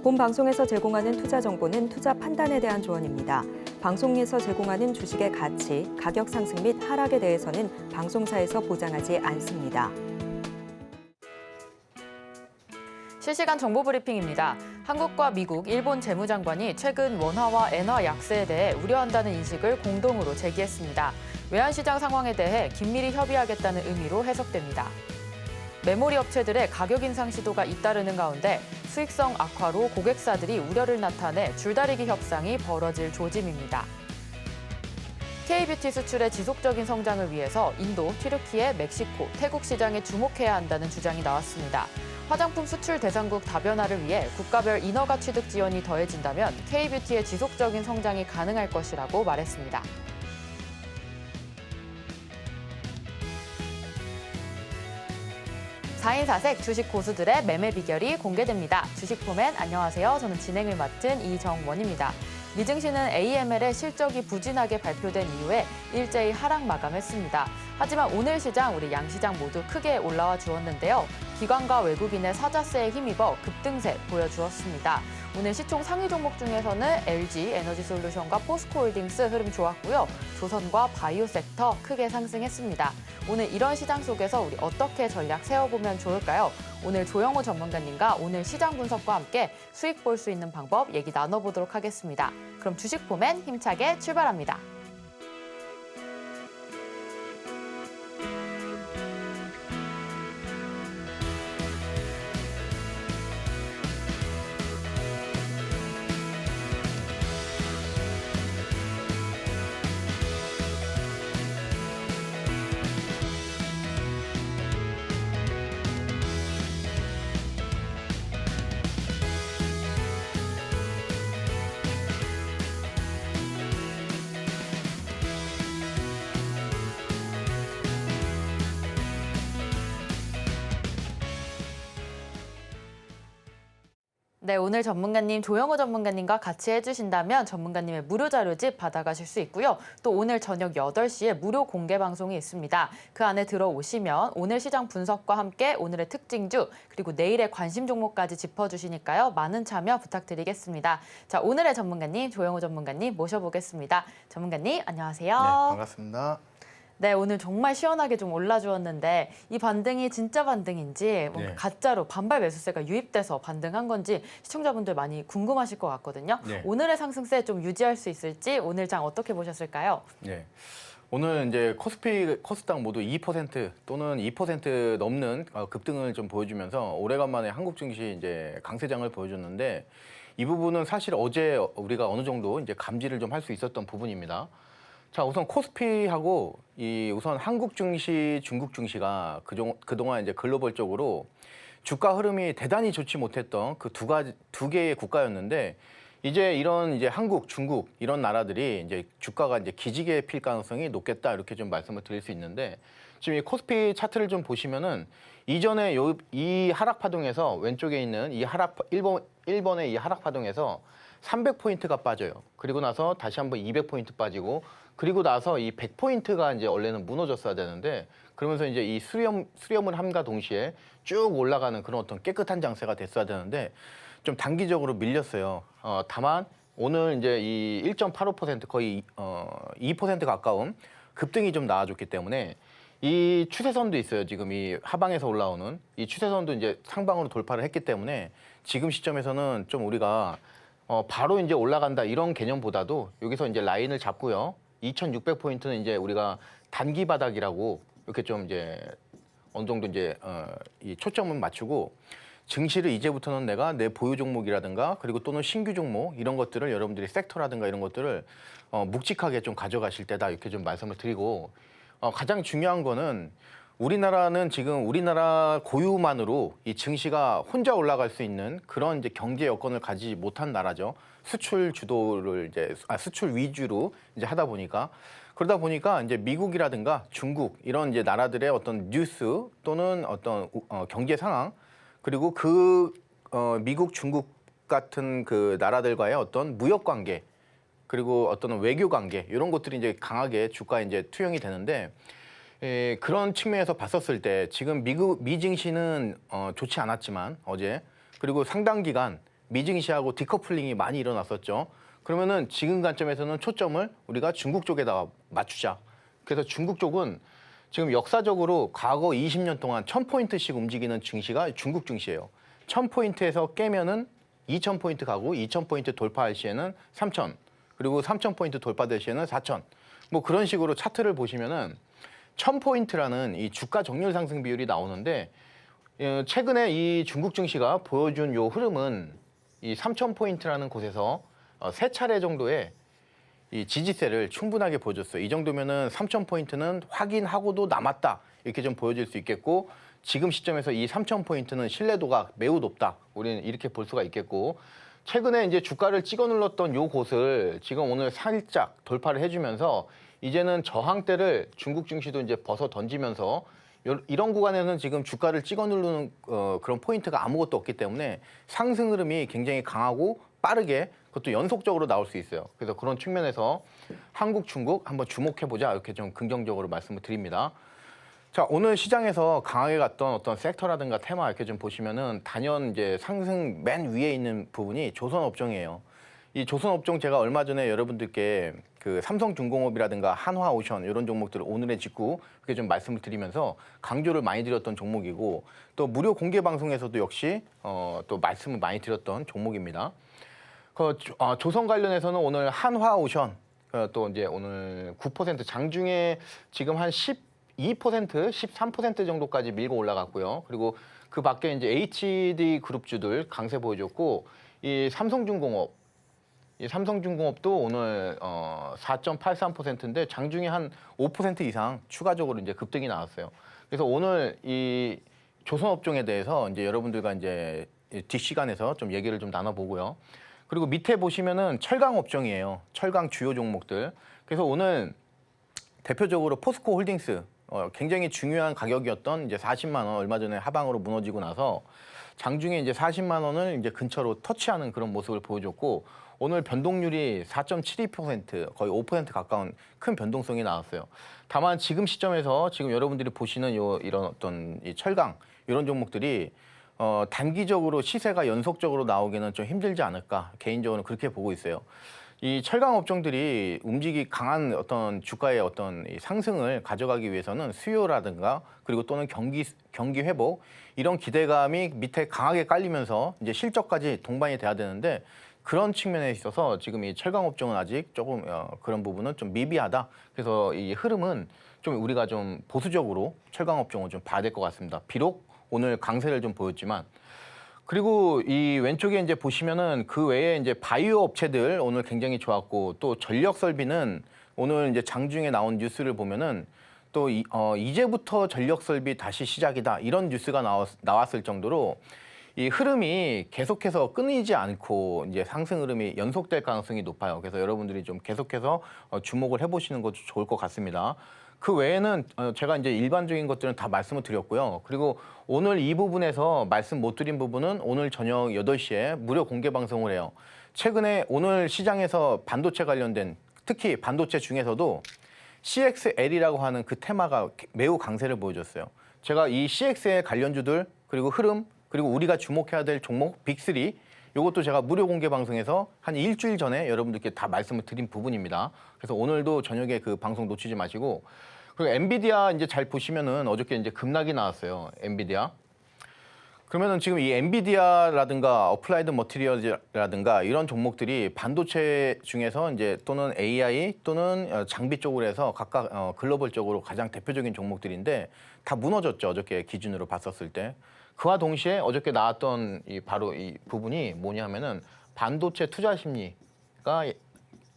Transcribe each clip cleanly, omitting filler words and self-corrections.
본 방송에서 제공하는 투자 정보는 투자 판단에 대한 조언입니다. 방송에서 제공하는 주식의 가치, 가격 상승 및 하락에 대해서는 방송사에서 보장하지 않습니다. 실시간 정보 브리핑입니다. 한국과 미국, 일본 재무장관이 최근 원화와 엔화 약세에 대해 우려한다는 인식을 공동으로 제기했습니다. 외환시장 상황에 대해 긴밀히 협의하겠다는 의미로 해석됩니다. 메모리 업체들의 가격 인상 시도가 잇따르는 가운데 수익성 악화로 고객사들이 우려를 나타내 줄다리기 협상이 벌어질 조짐입니다. K뷰티 수출의 지속적인 성장을 위해서 인도, 튀르키예, 멕시코, 태국 시장에 주목해야 한다는 주장이 나왔습니다. 화장품 수출 대상국 다변화를 위해 국가별 인허가 취득 지원이 더해진다면 K뷰티의 지속적인 성장이 가능할 것이라고 말했습니다. 사인사색 주식 고수들의 매매 비결이 공개됩니다. 주식포맨 안녕하세요. 저는 진행을 맡은 이정원입니다. 미증시는 AML의 실적이 부진하게 발표된 이후에 일제히 하락 마감했습니다. 하지만 오늘 시장 우리 양시장 모두 크게 올라와 주었는데요. 기관과 외국인의 사자세에 힘입어 급등세 보여주었습니다. 오늘 시총 상위 종목 중에서는 LG 에너지솔루션과 포스코홀딩스 흐름 좋았고요. 조선과 바이오 섹터 크게 상승했습니다. 오늘 이런 시장 속에서 우리 어떻게 전략 세워보면 좋을까요? 오늘 조영호 전문가님과 오늘 시장 분석과 함께 수익 볼 수 있는 방법 얘기 나눠보도록 하겠습니다. 그럼 주식포맨 힘차게 출발합니다. 네, 오늘 전문가님 조영호 전문가님과 같이 해주신다면 전문가님의 무료 자료집 받아가실 수 있고요. 또 오늘 저녁 8시에 무료 공개 방송이 있습니다. 그 안에 들어오시면 오늘 시장 분석과 함께 오늘의 특징주 그리고 내일의 관심 종목까지 짚어주시니까요. 많은 참여 부탁드리겠습니다. 자, 오늘의 전문가님 조영호 전문가님 모셔보겠습니다. 전문가님 안녕하세요. 네, 반갑습니다. 네, 오늘 정말 시원하게 좀 올라주었는데 이 반등이 진짜 반등인지 뭔가 가짜로 반발 매수세가 유입돼서 반등한 건지 시청자분들 많이 궁금하실 것 같거든요. 네. 오늘의 상승세 좀 유지할 수 있을지 오늘 장 어떻게 보셨을까요? 네. 오늘 이제 코스피, 코스닥 모두 2% 또는 2% 넘는 급등을 좀 보여주면서 오래간만에 한국 증시 이제 강세장을 보여줬는데 이 부분은 사실 어제 우리가 어느 정도 이제 감지를 좀 할 수 있었던 부분입니다. 자, 우선 코스피하고 우선 한국 증시, 중국 증시가 그동안 이제 글로벌적으로 주가 흐름이 대단히 좋지 못했던 그 두 개의 국가였는데 이제 이런 이제 한국, 중국 이런 나라들이 이제 주가가 이제 기지개 필 가능성이 높겠다 이렇게 좀 말씀을 드릴 수 있는데 지금 이 코스피 차트를 좀 보시면은 이전에 이 하락 파동에서 왼쪽에 있는 이 하락 1번의 이 하락 파동에서 300포인트가 빠져요. 그리고 나서 다시 한번 200포인트 빠지고 그리고 나서 이 100포인트가 이제 원래는 무너졌어야 되는데 그러면서 이제 이 수렴을 함과 동시에 쭉 올라가는 그런 어떤 깨끗한 장세가 됐어야 되는데 좀 단기적으로 밀렸어요. 다만 오늘 이제 이 1.85% 거의 2% 가까운 급등이 좀 나와줬기 때문에 이 추세선도 있어요. 지금 이 하방에서 올라오는 이 추세선도 이제 상방으로 돌파를 했기 때문에 지금 시점에서는 좀 우리가 바로 이제 올라간다 이런 개념보다도 여기서 이제 라인을 잡고요. 2,600포인트는 이제 우리가 단기 바닥이라고 이렇게 좀 이제 어느 정도 이제 이 초점을 맞추고 증시를 이제부터는 내가 내 보유 종목이라든가 그리고 또는 신규 종목 이런 것들을 여러분들이 섹터라든가 이런 것들을 묵직하게 좀 가져가실 때다 이렇게 좀 말씀을 드리고 가장 중요한 거는 우리나라는 지금 우리나라 고유만으로 이 증시가 혼자 올라갈 수 있는 그런 이제 경제 여건을 가지지 못한 나라죠. 수출 주도를 이제 수출 위주로 이제 하다 보니까 그러다 보니까 이제 미국이라든가 중국 이런 이제 나라들의 어떤 뉴스 또는 어떤 경제 상황 그리고 미국, 중국 같은 그 나라들과의 어떤 무역 관계 그리고 어떤 외교 관계 이런 것들이 이제 강하게 주가에 이제 투영이 되는데 그런 측면에서 봤었을 때 지금 미 증시는 좋지 않았지만 어제 그리고 상당 기간 미증시하고 디커플링이 많이 일어났었죠. 그러면은 지금 관점에서는 초점을 우리가 중국 쪽에다가 맞추자. 그래서 중국 쪽은 지금 역사적으로 과거 20년 동안 1000포인트씩 움직이는 증시가 중국 증시예요. 1000포인트에서 깨면은 2000포인트 가고 2000포인트 돌파할 시에는 3000, 그리고 3000포인트 돌파될 시에는 4000. 뭐 그런 식으로 차트를 보시면은 1000포인트라는 이 주가 정률 상승 비율이 나오는데 최근에 이 중국 증시가 보여준 요 흐름은 이 3000포인트라는 곳에서 세 차례 정도의 이 지지세를 충분하게 보여줬어요. 이 정도면은 3000포인트는 확인하고도 남았다. 이렇게 좀 보여질 수 있겠고, 지금 시점에서 이 3000포인트는 신뢰도가 매우 높다. 우리는 이렇게 볼 수가 있겠고, 최근에 이제 주가를 찍어 눌렀던 요 곳을 지금 오늘 살짝 돌파를 해주면서 이제는 저항대를 중국 증시도 이제 벗어 던지면서 이런 구간에는 지금 주가를 찍어 누르는 그런 포인트가 아무것도 없기 때문에 상승 흐름이 굉장히 강하고 빠르게 그것도 연속적으로 나올 수 있어요. 그래서 그런 측면에서 한국, 중국 한번 주목해보자 이렇게 좀 긍정적으로 말씀을 드립니다. 자, 오늘 시장에서 강하게 갔던 어떤 섹터라든가 테마 이렇게 좀 보시면은 단연 이제 상승 맨 위에 있는 부분이 조선업종이에요. 이 조선업종 제가 얼마 전에 여러분들께 그 삼성중공업이라든가 한화오션 이런 종목들을 오늘의 직후 그렇게 좀 말씀을 드리면서 강조를 많이 드렸던 종목이고, 또 무료 공개 방송에서도 역시 또 말씀을 많이 드렸던 종목입니다. 조선 관련해서는 오늘 한화오션 또 이제 오늘 9% 장중에 지금 한 12%, 13% 정도까지 밀고 올라갔고요. 그리고 그 밖에 이제 HD 그룹주들 강세 보여줬고, 이 삼성중공업도 오늘 4.83%인데 장중에 한 5% 이상 추가적으로 이제 급등이 나왔어요. 그래서 오늘 이 조선업종에 대해서 이제 여러분들과 이제 뒷시간에서 좀 얘기를 좀 나눠보고요. 그리고 밑에 보시면은 철강업종이에요. 철강 주요 종목들. 그래서 오늘 대표적으로 포스코 홀딩스 굉장히 중요한 가격이었던 이제 40만 원 얼마 전에 하방으로 무너지고 나서 장중에 이제 40만 원을 이제 근처로 터치하는 그런 모습을 보여줬고, 오늘 변동률이 4.72% 거의 5% 가까운 큰 변동성이 나왔어요. 다만 지금 시점에서 지금 여러분들이 보시는 이런 어떤 이 철강 이런 종목들이 단기적으로 시세가 연속적으로 나오기는 좀 힘들지 않을까, 개인적으로 그렇게 보고 있어요. 이 철강 업종들이 강한 어떤 주가의 어떤 이 상승을 가져가기 위해서는 수요라든가 그리고 또는 경기 회복 이런 기대감이 밑에 강하게 깔리면서 이제 실적까지 동반이 돼야 되는데, 그런 측면에 있어서 지금 이 철강 업종은 아직 조금 그런 부분은 좀 미비하다. 그래서 이 흐름은 좀 우리가 좀 보수적으로 철강 업종을 좀 봐야 될 것 같습니다. 비록 오늘 강세를 좀 보였지만. 그리고 이 왼쪽에 이제 보시면은 그 외에 이제 바이오 업체들 오늘 굉장히 좋았고, 또 전력 설비는 오늘 이제 장중에 나온 뉴스를 보면은 또 이제부터 전력 설비 다시 시작이다 이런 뉴스가 나왔을 정도로 이 흐름이 계속해서 끊이지 않고 이제 상승 흐름이 연속될 가능성이 높아요. 그래서 여러분들이 좀 계속해서 주목을 해보시는 것도 좋을 것 같습니다. 그 외에는 제가 이제 일반적인 것들은 다 말씀을 드렸고요. 그리고 오늘 이 부분에서 말씀 못 드린 부분은 오늘 저녁 8시에 무료 공개 방송을 해요. 최근에 오늘 시장에서 반도체 관련된, 특히 반도체 중에서도 CXL이라고 하는 그 테마가 매우 강세를 보여줬어요. 제가 이 CXL 관련주들 그리고 흐름 그리고 우리가 주목해야 될 종목 빅3 이것도 제가 무료 공개 방송에서 한 일주일 전에 여러분들께 다 말씀을 드린 부분입니다. 그래서 오늘도 저녁에 그 방송 놓치지 마시고, 그리고 엔비디아 이제 잘 보시면은 어저께 이제 급락이 나왔어요. 엔비디아. 그러면은 지금 이 엔비디아라든가 어플라이드 머티리얼이라든가 이런 종목들이 반도체 중에서 이제 또는 AI 또는 장비 쪽으로 해서 각각 글로벌적으로 가장 대표적인 종목들인데 다 무너졌죠. 어저께 기준으로 봤었을 때. 그와 동시에 어저께 나왔던 바로 이 부분이 뭐냐면은 반도체 투자 심리가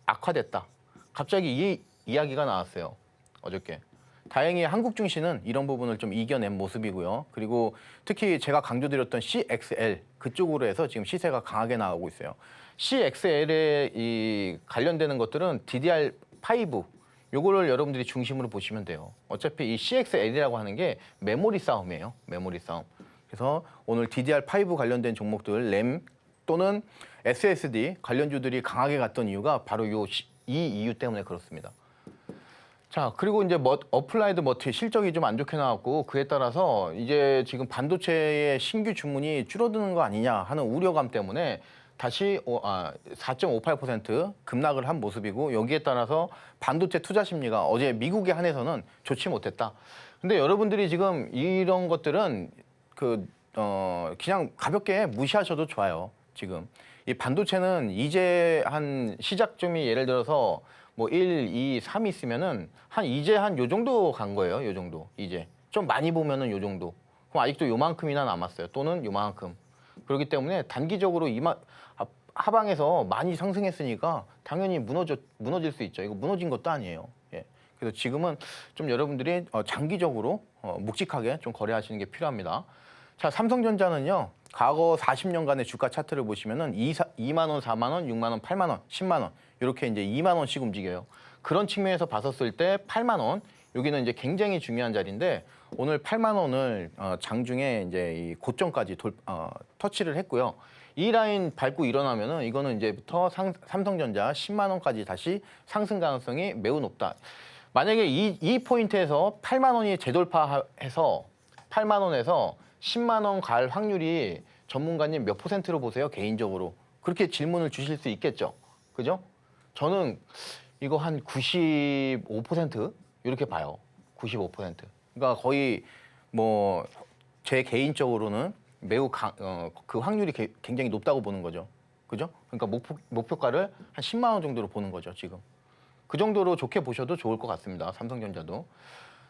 악화됐다. 갑자기 이 이야기가 나왔어요. 어저께. 다행히 한국 증시는 이런 부분을 좀 이겨낸 모습이고요. 그리고 특히 제가 강조드렸던 CXL 그쪽으로 해서 지금 시세가 강하게 나오고 있어요. CXL에 이 관련되는 것들은 DDR5 요거를 여러분들이 중심으로 보시면 돼요. 어차피 이 CXL이라고 하는 게 메모리 싸움이에요. 메모리 싸움. 그래서 오늘 DDR5 관련된 종목들 램 또는 SSD 관련주들이 강하게 갔던 이유가 바로 이 이유 때문에 그렇습니다. 자, 그리고 이제 어플라이드 머티 실적이 좀 안 좋게 나왔고 그에 따라서 이제 지금 반도체의 신규 주문이 줄어드는 거 아니냐 하는 우려감 때문에 다시 4.58% 급락을 한 모습이고 여기에 따라서 반도체 투자 심리가 어제 미국에 한해서는 좋지 못했다. 근데 여러분들이 지금 이런 것들은 그냥 가볍게 무시하셔도 좋아요. 지금 이 반도체는 이제 한 시작점이 예를 들어서 뭐 1, 2, 3 있으면은 이제 한 요 정도 간 거예요. 요 정도. 이제 좀 많이 보면은 요 정도. 그럼 아직도 요만큼이나 남았어요. 또는 요만큼. 그렇기 때문에 단기적으로 하방에서 많이 상승했으니까 당연히 무너질 수 있죠. 이거 무너진 것도 아니에요. 예. 그래서 지금은 좀 여러분들이 장기적으로 묵직하게 좀 거래하시는 게 필요합니다. 자, 삼성전자는요. 과거 40년간의 주가 차트를 보시면은 2만 원, 4만 원, 6만 원, 8만 원, 10만 원 이렇게 이제 2만 원씩 움직여요. 그런 측면에서 봤었을 때 8만 원 여기는 이제 굉장히 중요한 자리인데 오늘 8만 원을 장중에 이제 이 고점까지 터치를 했고요. 이 라인 밟고 일어나면은 이거는 이제부터 삼성전자 10만 원까지 다시 상승 가능성이 매우 높다. 만약에 이 포인트에서 8만 원이 재돌파해서 8만 원에서 10만 원 갈 확률이 전문가님 몇 %로 보세요? 개인적으로. 그렇게 질문을 주실 수 있겠죠. 그죠? 저는 이거 한 95% 이렇게 봐요. 95%. 그러니까 거의 뭐 제 개인적으로는 매우 그 확률이 굉장히 높다고 보는 거죠. 그죠? 그러니까 목표가를 한 10만 원 정도로 보는 거죠, 지금. 그 정도로 좋게 보셔도 좋을 것 같습니다. 삼성전자도.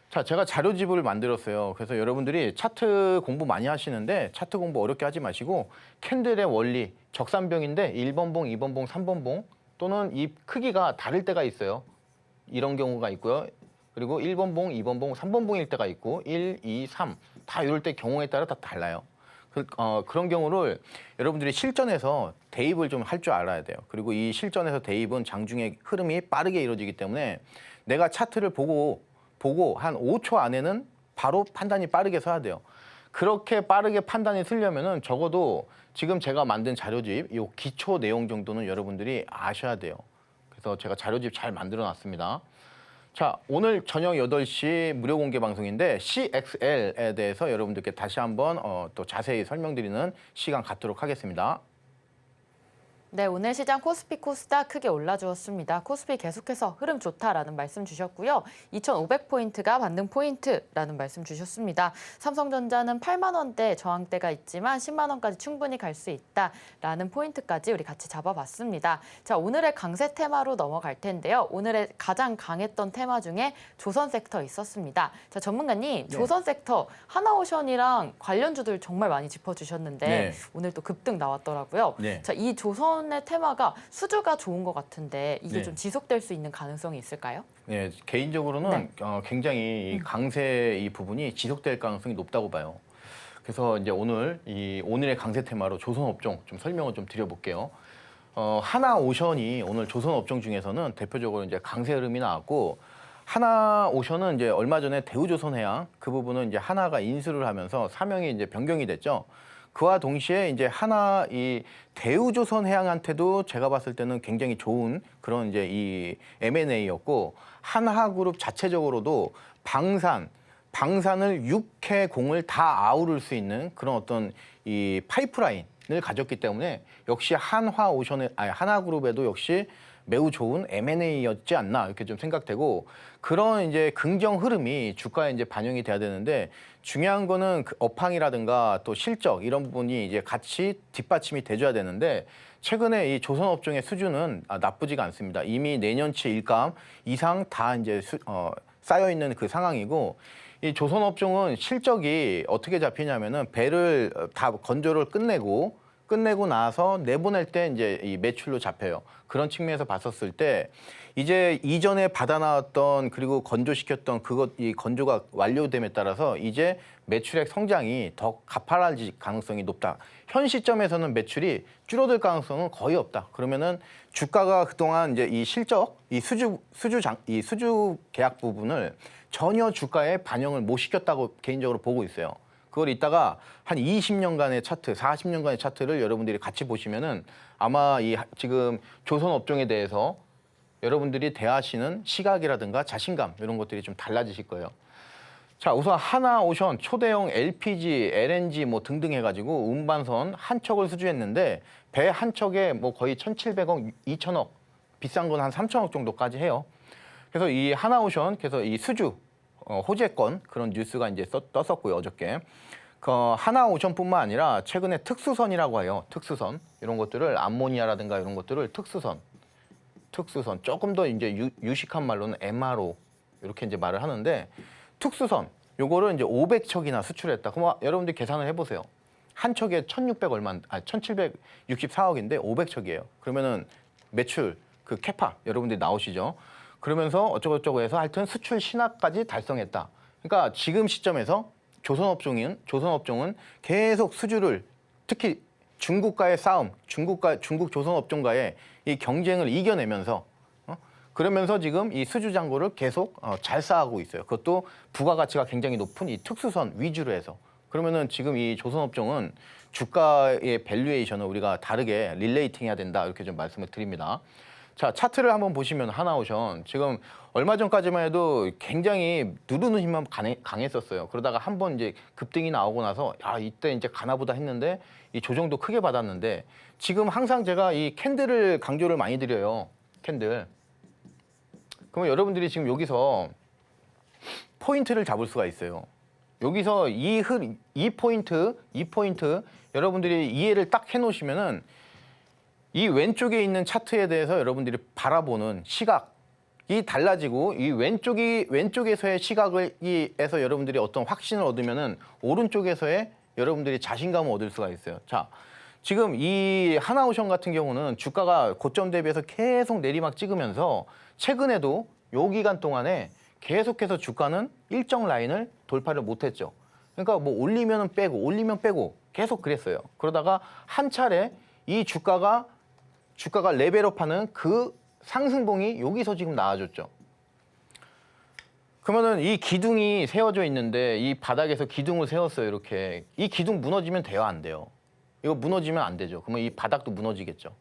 자, 제가 자료집을 만들었어요. 그래서 여러분들이 차트 공부 많이 하시는데 차트 공부 어렵게 하지 마시고 캔들의 원리, 적산병인데 1번 봉, 2번 봉, 3번 봉 또는 이 크기가 다를 때가 있어요. 이런 경우가 있고요. 그리고 1번 봉, 2번 봉, 3번 봉일 때가 있고 1, 2, 3 다 이럴 때 경우에 따라 다 달라요. 그런 경우를 여러분들이 실전에서 대입을 좀 할 줄 알아야 돼요. 그리고 이 실전에서 대입은 장중에 흐름이 빠르게 이루어지기 때문에 내가 차트를 보고 한 5초 안에는 바로 판단이 빠르게 서야 돼요. 그렇게 빠르게 판단이 서려면은 적어도 지금 제가 만든 자료집 이 기초 내용 정도는 여러분들이 아셔야 돼요. 그래서 제가 자료집 잘 만들어 놨습니다. 자, 오늘 저녁 8시 무료 공개 방송인데 CXL에 대해서 여러분들께 다시 한번 또 자세히 설명드리는 시간 갖도록 하겠습니다. 네, 오늘 시장 코스피 코스닥 크게 올라주었습니다. 코스피 계속해서 흐름 좋다라는 말씀 주셨고요. 2,500포인트가 반등 포인트라는 말씀 주셨습니다. 삼성전자는 8만 원대 저항대가 있지만 10만 원까지 충분히 갈 수 있다라는 포인트까지 우리 같이 잡아봤습니다. 자, 오늘의 강세 테마로 넘어갈 텐데요. 오늘의 가장 강했던 테마 중에 조선 섹터 있었습니다. 자, 전문가님, 네. 조선 섹터 하나오션이랑 관련주들 정말 많이 짚어주셨는데 네. 오늘 또 급등 나왔더라고요. 네. 자, 이 조선의 테마가 수주가 좋은 것 같은데 이게 네. 좀 지속될 수 있는 가능성이 있을까요? 네, 개인적으로는 굉장히 이 강세 이 부분이 지속될 가능성이 높다고 봐요. 그래서 이제 오늘의 강세 테마로 조선 업종 좀 설명을 좀 드려볼게요. 하나오션이 오늘 조선 업종 중에서는 대표적으로 이제 강세 흐름이 나왔고 하나오션은 이제 얼마 전에 대우조선해양 그 부분은 이제 하나가 인수를 하면서 사명이 이제 변경이 됐죠. 그와 동시에 이제 이 대우조선해양한테도 제가 봤을 때는 굉장히 좋은 그런 이제 이 M&A였고 한화그룹 자체적으로도 방산을 6회 공을 다 아우를 수 있는 그런 어떤 이 파이프라인을 가졌기 때문에 역시 하나그룹에도 역시 매우 좋은 M&A였지 않나 이렇게 좀 생각되고 그런 이제 긍정 흐름이 주가에 이제 반영이 돼야 되는데 중요한 거는 그 업황이라든가 또 실적 이런 부분이 이제 같이 뒷받침이 돼줘야 되는데 최근에 이 조선 업종의 수준은 나쁘지가 않습니다. 이미 내년치 일감 이상 다 이제 쌓여 있는 그 상황이고 이 조선 업종은 실적이 어떻게 잡히냐면은 배를 다 건조를 끝내고 나서 내보낼 때 이제 이 매출로 잡혀요. 그런 측면에서 봤었을 때 이제 이전에 받아나왔던 그리고 건조시켰던 이 건조가 완료됨에 따라서 이제 매출액 성장이 더 가파라질 가능성이 높다. 현 시점에서는 매출이 줄어들 가능성은 거의 없다. 그러면은 주가가 그동안 이제 이 실적, 이 수주 계약 부분을 전혀 주가에 반영을 못 시켰다고 개인적으로 보고 있어요. 그걸 이따가 한 20년간의 차트, 40년간의 차트를 여러분들이 같이 보시면은 아마 지금 조선 업종에 대해서 여러분들이 대하시는 시각이라든가 자신감 이런 것들이 좀 달라지실 거예요. 자, 우선 하나오션 초대형 LPG, LNG 뭐 등등 해가지고 운반선 한 척을 수주했는데 배 한 척에 뭐 거의 1,700억, 2,000억, 비싼 건 한 3,000억 정도까지 해요. 그래서 이 하나오션, 그래서 이 수주 호재권 그런 뉴스가 이제 떴었고요, 어저께. 그 하나오션뿐만 아니라 최근에 특수선이라고 해요. 특수선 이런 것들을 암모니아라든가 이런 것들을 특수선 조금 더 이제 유식한 말로는 MRO 이렇게 이제 말을 하는데 특수선 요거를 이제 500척이나 수출했다. 그럼 여러분들 계산을 해보세요. 한 척에 1,600 얼마, 1,764억인데 500척이에요. 그러면은 매출 그 캐파 여러분들이 나오시죠. 그러면서 어쩌고저쩌고 해서 하여튼 수출 신화까지 달성했다. 그러니까 지금 시점에서 조선업종은 계속 수주를 특히 중국과의 싸움, 중국 조선업종과의 이 경쟁을 이겨내면서 그러면서 지금 이 수주 잔고를 계속 잘 쌓아가고 있어요. 그것도 부가가치가 굉장히 높은 이 특수선 위주로 해서. 그러면은 지금 이 조선업종은 주가의 밸류에이션을 우리가 다르게 릴레이팅 해야 된다 이렇게 좀 말씀을 드립니다. 자, 차트를 한번 보시면 하나오션 지금 얼마 전까지만 해도 굉장히 누르는 힘만 강했었어요. 그러다가 한번 이제 급등이 나오고 나서 야, 이때 이제 가나보다 했는데 이 조정도 크게 받았는데 지금 항상 제가 이 캔들을 강조를 많이 드려요. 캔들. 그러면 여러분들이 지금 여기서 포인트를 잡을 수가 있어요. 여기서 이 포인트 여러분들이 이해를 딱 해놓으시면은 이 왼쪽에 있는 차트에 대해서 여러분들이 바라보는 시각이 달라지고 이 왼쪽에서의 시각에서 여러분들이 어떤 확신을 얻으면은 오른쪽에서의 여러분들이 자신감을 얻을 수가 있어요. 자, 지금 이 하나오션 같은 경우는 주가가 고점 대비해서 계속 내리막 찍으면서 최근에도 요 기간 동안에 계속해서 주가는 일정 라인을 돌파를 못했죠. 그러니까 뭐 올리면 빼고 계속 그랬어요. 그러다가 한 차례 이 주가가 레벨업하는 그 상승봉이 여기서 지금 나와줬죠. 그러면은 이 기둥이 세워져 있는데 이 바닥에서 기둥을 세웠어요. 이렇게 이 기둥 무너지면 돼요, 안 돼요? 이거 무너지면 안 되죠. 그러면 이 바닥도 무너지겠죠.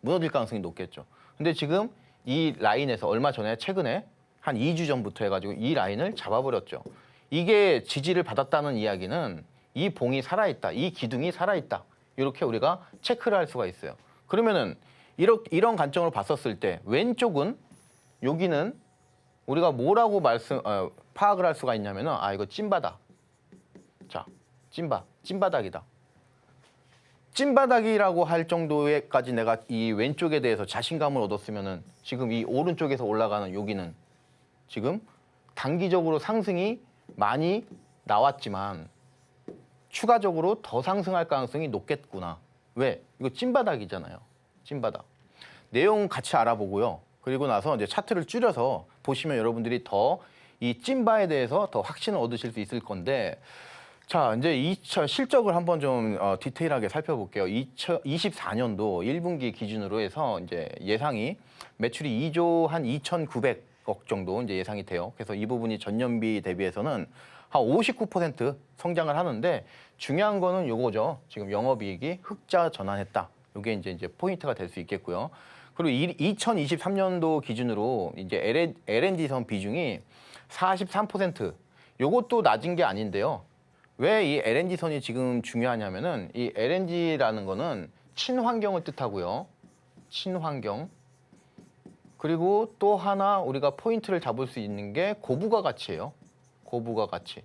무너질 가능성이 높겠죠. 근데 지금 이 라인에서 얼마 전에 최근에 한 2주 전부터 해가지고 이 라인을 잡아버렸죠. 이게 지지를 받았다는 이야기는 이 봉이 살아있다, 이 기둥이 살아있다. 이렇게 우리가 체크를 할 수가 있어요. 그러면은 이런 관점으로 봤었을 때 왼쪽은 여기는 우리가 뭐라고 파악을 할 수가 있냐면은 이거 찐바닥. 자, 찐바닥이다. 찐바닥이라고 할 정도에까지 내가 이 왼쪽에 대해서 자신감을 얻었으면은 지금 이 오른쪽에서 올라가는 여기는 지금 단기적으로 상승이 많이 나왔지만 추가적으로 더 상승할 가능성이 높겠구나. 왜? 이거 찐바닥이잖아요. 찐바닥. 내용 같이 알아보고요. 그리고 나서 이제 차트를 줄여서 보시면 여러분들이 더 이 찐바에 대해서 더 확신을 얻으실 수 있을 건데 자, 이제 실적을 한번 좀 디테일하게 살펴볼게요. 2024년도 1분기 기준으로 해서 이제 예상이 매출이 2조 한 2,900억 정도 이제 예상이 돼요. 그래서 이 부분이 전년비 대비해서는 한 59% 성장을 하는데 중요한 거는 요거죠. 지금 영업이익이 흑자 전환했다. 요게 이제 포인트가 될 수 있겠고요. 그리고 2023년도 기준으로 이제 LNG선 비중이 43%. 요것도 낮은 게 아닌데요. 왜 이 LNG선이 지금 중요하냐면은 이 LNG라는 거는 친환경을 뜻하고요. 친환경. 그리고 또 하나 우리가 포인트를 잡을 수 있는 게 고부가 가치예요. 고부가 가치.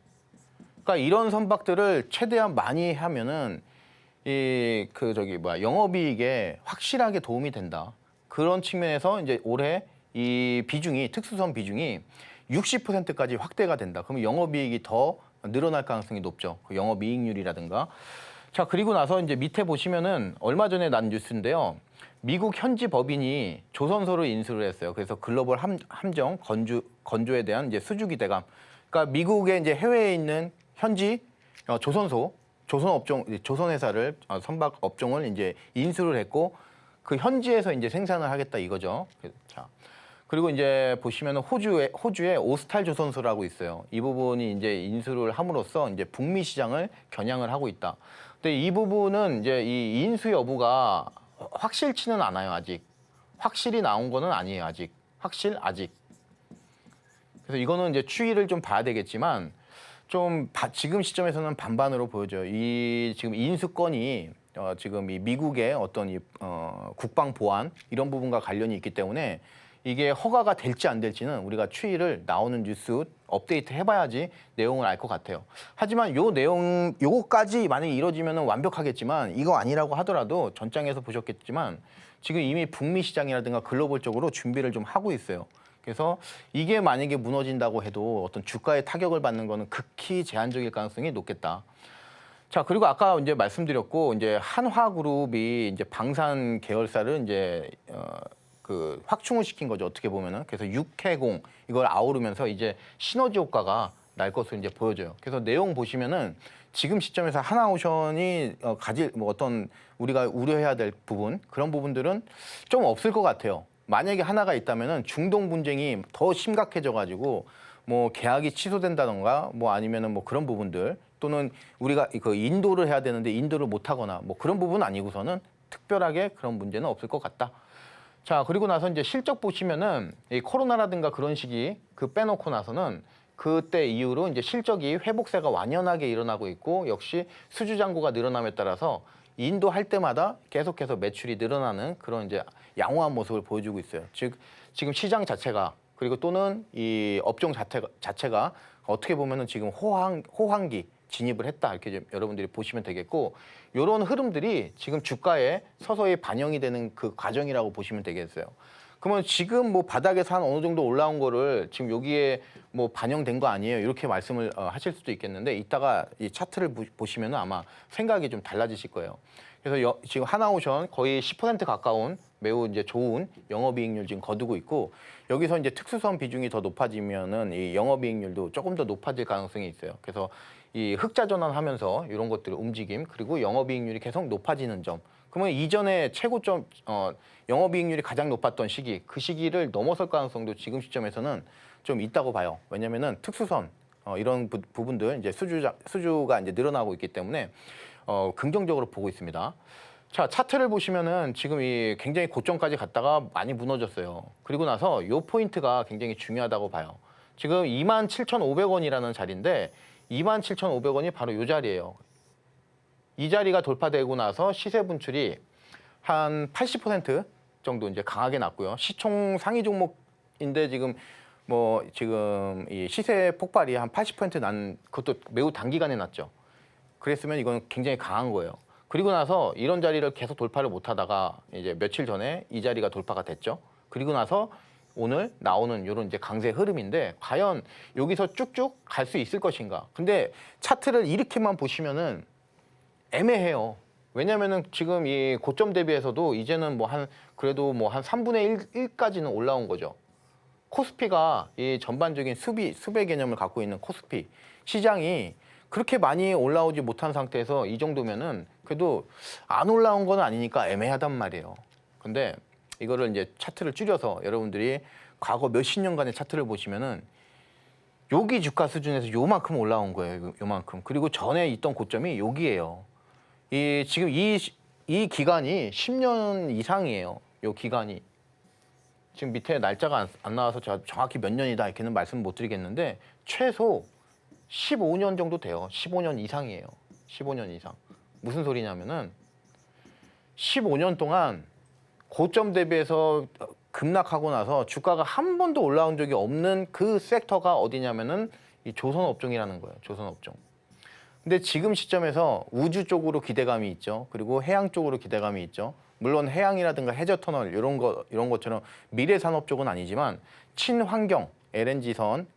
그러니까 이런 선박들을 최대한 많이 하면은 영업이익에 확실하게 도움이 된다. 그런 측면에서 이제 올해 이 비중이 특수선 비중이 60%까지 확대가 된다. 그러면 영업이익이 더 늘어날 가능성이 높죠. 그 영업이익률이라든가. 자, 그리고 나서 이제 밑에 보시면은 얼마 전에 난 뉴스인데요. 미국 현지 법인이 조선소를 인수를 했어요. 그래서 글로벌 함정 건조에 대한 이제 수주 기대감. 그러니까 미국의 이제 해외에 있는 현지 조선회사를 선박 업종을 이제 인수를 했고 그 현지에서 이제 생산을 하겠다 이거죠. 자. 그리고 이제 보시면 호주에 오스탈 조선소라고 있어요. 이 부분이 이제 인수를 함으로써 이제 북미 시장을 겨냥을 하고 있다. 근데 이 부분은 이제 이 인수 여부가 확실치는 않아요, 아직. 확실히 나온 거는 아니에요, 아직. 확실 아직. 그래서 이거는 이제 추이를 좀 봐야 되겠지만 지금 시점에서는 반반으로 보여져요. 이 지금 인수권이 지금 이 미국의 어떤 국방 보안 이런 부분과 관련이 있기 때문에 이게 허가가 될지 안 될지는 우리가 추이를 나오는 뉴스 업데이트 해봐야지 내용을 알 것 같아요. 하지만 요거까지 만약에 이루어지면 완벽하겠지만 이거 아니라고 하더라도 전장에서 보셨겠지만 지금 이미 북미 시장이라든가 글로벌적으로 준비를 좀 하고 있어요. 그래서 이게 만약에 무너진다고 해도 어떤 주가에 타격을 받는 거는 극히 제한적일 가능성이 높겠다. 자, 그리고 아까 이제 말씀드렸고 이제 한화그룹이 이제 방산 계열사를 이제 그 확충을 시킨 거죠. 어떻게 보면은. 그래서 육해공 이걸 아우르면서 이제 시너지 효과가 날 것으로 이제 보여져요. 그래서 내용 보시면은 지금 시점에서 하나오션이 가질 뭐 어떤 우리가 우려해야 될 부분 그런 부분들은 좀 없을 것 같아요. 만약에 하나가 있다면은 중동 분쟁이 더 심각해져 가지고 뭐 계약이 취소된다던가 뭐 아니면은 뭐 그런 부분들 또는 우리가 그 인도를 해야 되는데 인도를 못 하거나 뭐 그런 부분 아니고서는 특별하게 그런 문제는 없을 것 같다. 자, 그리고 나서 이제 실적 보시면은 이 코로나라든가 그런 시기 그 빼놓고 나서는 그때 이후로 이제 실적이 회복세가 완연하게 일어나고 있고 역시 수주 잔고가 늘어남에 따라서 인도 할 때마다 계속해서 매출이 늘어나는 그런 이제 양호한 모습을 보여주고 있어요. 즉 지금 시장 자체가 그리고 또는 이 업종 자체가 어떻게 보면은 지금 호황기 진입을 했다 이렇게 좀 여러분들이 보시면 되겠고 이런 흐름들이 지금 주가에 서서히 반영이 되는 그 과정이라고 보시면 되겠어요. 그러면 지금 뭐 바닥에서 한 어느 정도 올라온 거를 지금 여기에 뭐 반영된 거 아니에요? 이렇게 말씀을 하실 수도 있겠는데 이따가 이 차트를 보시면은 아마 생각이 좀 달라지실 거예요. 그래서 지금 하나오션 거의 10% 가까운 매우 이제 좋은 영업이익률 지금 거두고 있고 여기서 이제 특수선 비중이 더 높아지면은 이 영업이익률도 조금 더 높아질 가능성이 있어요. 그래서 이 흑자 전환하면서 이런 것들의 움직임 그리고 영업이익률이 계속 높아지는 점. 그러면 이전에 최고점 영업이익률이 가장 높았던 시기 그 시기를 넘어설 가능성도 지금 시점에서는 좀 있다고 봐요. 왜냐면은 특수선 이런 부분들 이제 수주가 이제 늘어나고 있기 때문에 긍정적으로 보고 있습니다. 자, 차트를 보시면은 지금 이 굉장히 고점까지 갔다가 많이 무너졌어요. 그리고 나서 이 포인트가 굉장히 중요하다고 봐요. 지금 27,500원이라는 자리인데 27,500원이 바로 이 자리예요. 이 자리가 돌파되고 나서 시세 분출이 한 80% 정도 이제 강하게 났고요. 시총 상위 종목인데 지금 이 시세 폭발이 한 80% 그것도 매우 단기간에 났죠. 그랬으면 이건 굉장히 강한 거예요. 그리고 나서 이런 자리를 계속 돌파를 못 하다가 이제 며칠 전에 이 자리가 돌파가 됐죠. 그리고 나서 오늘 나오는 이런 이제 강세 흐름인데 과연 여기서 쭉쭉 갈 수 있을 것인가. 근데 차트를 이렇게만 보시면은 애매해요. 왜냐면은 지금 이 고점 대비해서도 이제는 그래도 한 3분의 1까지는 올라온 거죠. 코스피가 이 전반적인 수배 개념을 갖고 있는 코스피 시장이 그렇게 많이 올라오지 못한 상태에서 이 정도면은 그래도 안 올라온 건 아니니까 애매하단 말이에요. 근데 이거를 이제 차트를 줄여서 여러분들이 과거 몇십 년간의 차트를 보시면은 여기 주가 수준에서 요만큼 올라온 거예요. 요만큼. 그리고 전에 있던 고점이 여기예요. 지금 이 기간이 10년 이상이에요. 요 기간이. 지금 밑에 날짜가 안 나와서 제가 정확히 몇 년이다 이렇게는 말씀 못 드리겠는데 최소 15년 정도 돼요. 15년 이상이에요. 15년 이상. 무슨 소리냐면은 15년 동안 고점 대비해서 급락하고 나서 주가가 한 번도 올라온 적이 없는 그 섹터가 어디냐면은 이 조선업종이라는 거예요. 조선업종. 근데 지금 시점에서 우주 쪽으로 기대감이 있죠. 그리고 해양 쪽으로 기대감이 있죠. 물론 해양이라든가 해저터널 이런 것처럼 미래 산업 쪽은 아니지만 친환경 LNG선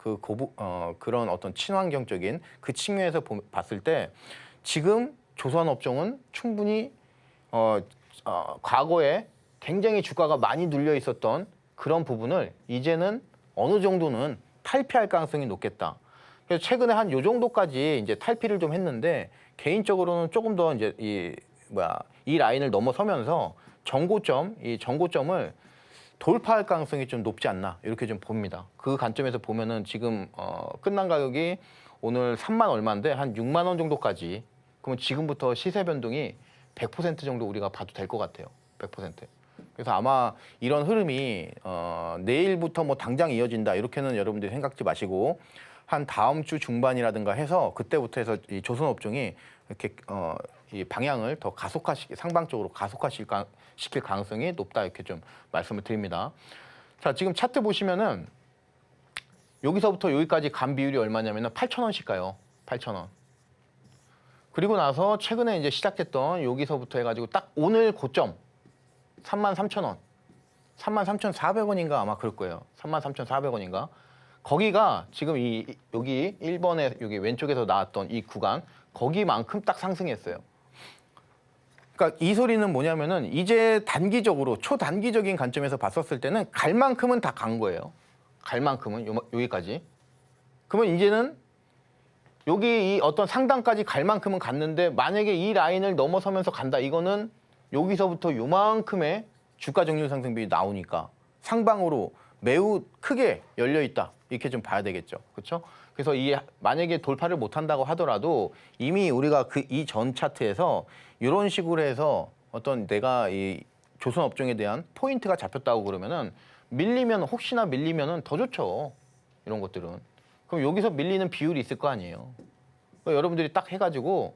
그런 어떤 친환경적인 그 측면에서 봤을 때 지금 조선업종은 충분히 과거에 굉장히 주가가 많이 눌려 있었던 그런 부분을 이제는 어느 정도는 탈피할 가능성이 높겠다. 그래서 최근에 한 요 정도까지 이제 탈피를 좀 했는데 개인적으로는 조금 더 이제 이 라인을 넘어서면서 정고점을 돌파할 가능성이 좀 높지 않나 이렇게 좀 봅니다. 그 관점에서 보면은 지금 끝난 가격이 오늘 3만 얼마인데 한 6만 원 정도까지 그러면 지금부터 시세 변동이 100% 정도 우리가 봐도 될 것 같아요. 100%. 그래서 아마 이런 흐름이 내일부터 뭐 당장 이어진다 이렇게는 여러분들이 생각지 마시고 한 다음 주 중반이라든가 해서 그때부터 해서 이 조선업종이 이렇게 이 방향을 더 상방적으로 시킬 가능성이 높다 이렇게 좀 말씀을 드립니다. 자, 지금 차트 보시면은 여기서부터 여기까지 간 비율이 얼마냐면은 8,000원씩 가요. 8,000원. 그리고 나서 최근에 이제 시작했던 여기서부터 해가지고 딱 오늘 고점 33,000원, 33,400원인가 아마 그럴 거예요. 33,400원인가. 거기가 지금 여기 1번에 여기 왼쪽에서 나왔던 이 구간 거기만큼 딱 상승했어요. 그러니까 이 소리는 뭐냐면은 이제 단기적으로 초단기적인 관점에서 봤었을 때는 갈 만큼은 다 간 거예요. 갈 만큼은 여기까지. 그러면 이제는 여기 이 어떤 상단까지 갈 만큼은 갔는데 만약에 이 라인을 넘어서면서 간다. 이거는 여기서부터 요만큼의 주가 정률 상승 비율이 나오니까 상방으로 매우 크게 열려 있다. 이렇게 좀 봐야 되겠죠. 그렇죠? 그래서 만약에 돌파를 못 한다고 하더라도 이미 우리가 이 전 차트에서 이런 식으로 해서 어떤 내가 이 조선 업종에 대한 포인트가 잡혔다고 그러면은 혹시나 밀리면은 더 좋죠. 이런 것들은. 그럼 여기서 밀리는 비율이 있을 거 아니에요. 그러니까 여러분들이 딱 해가지고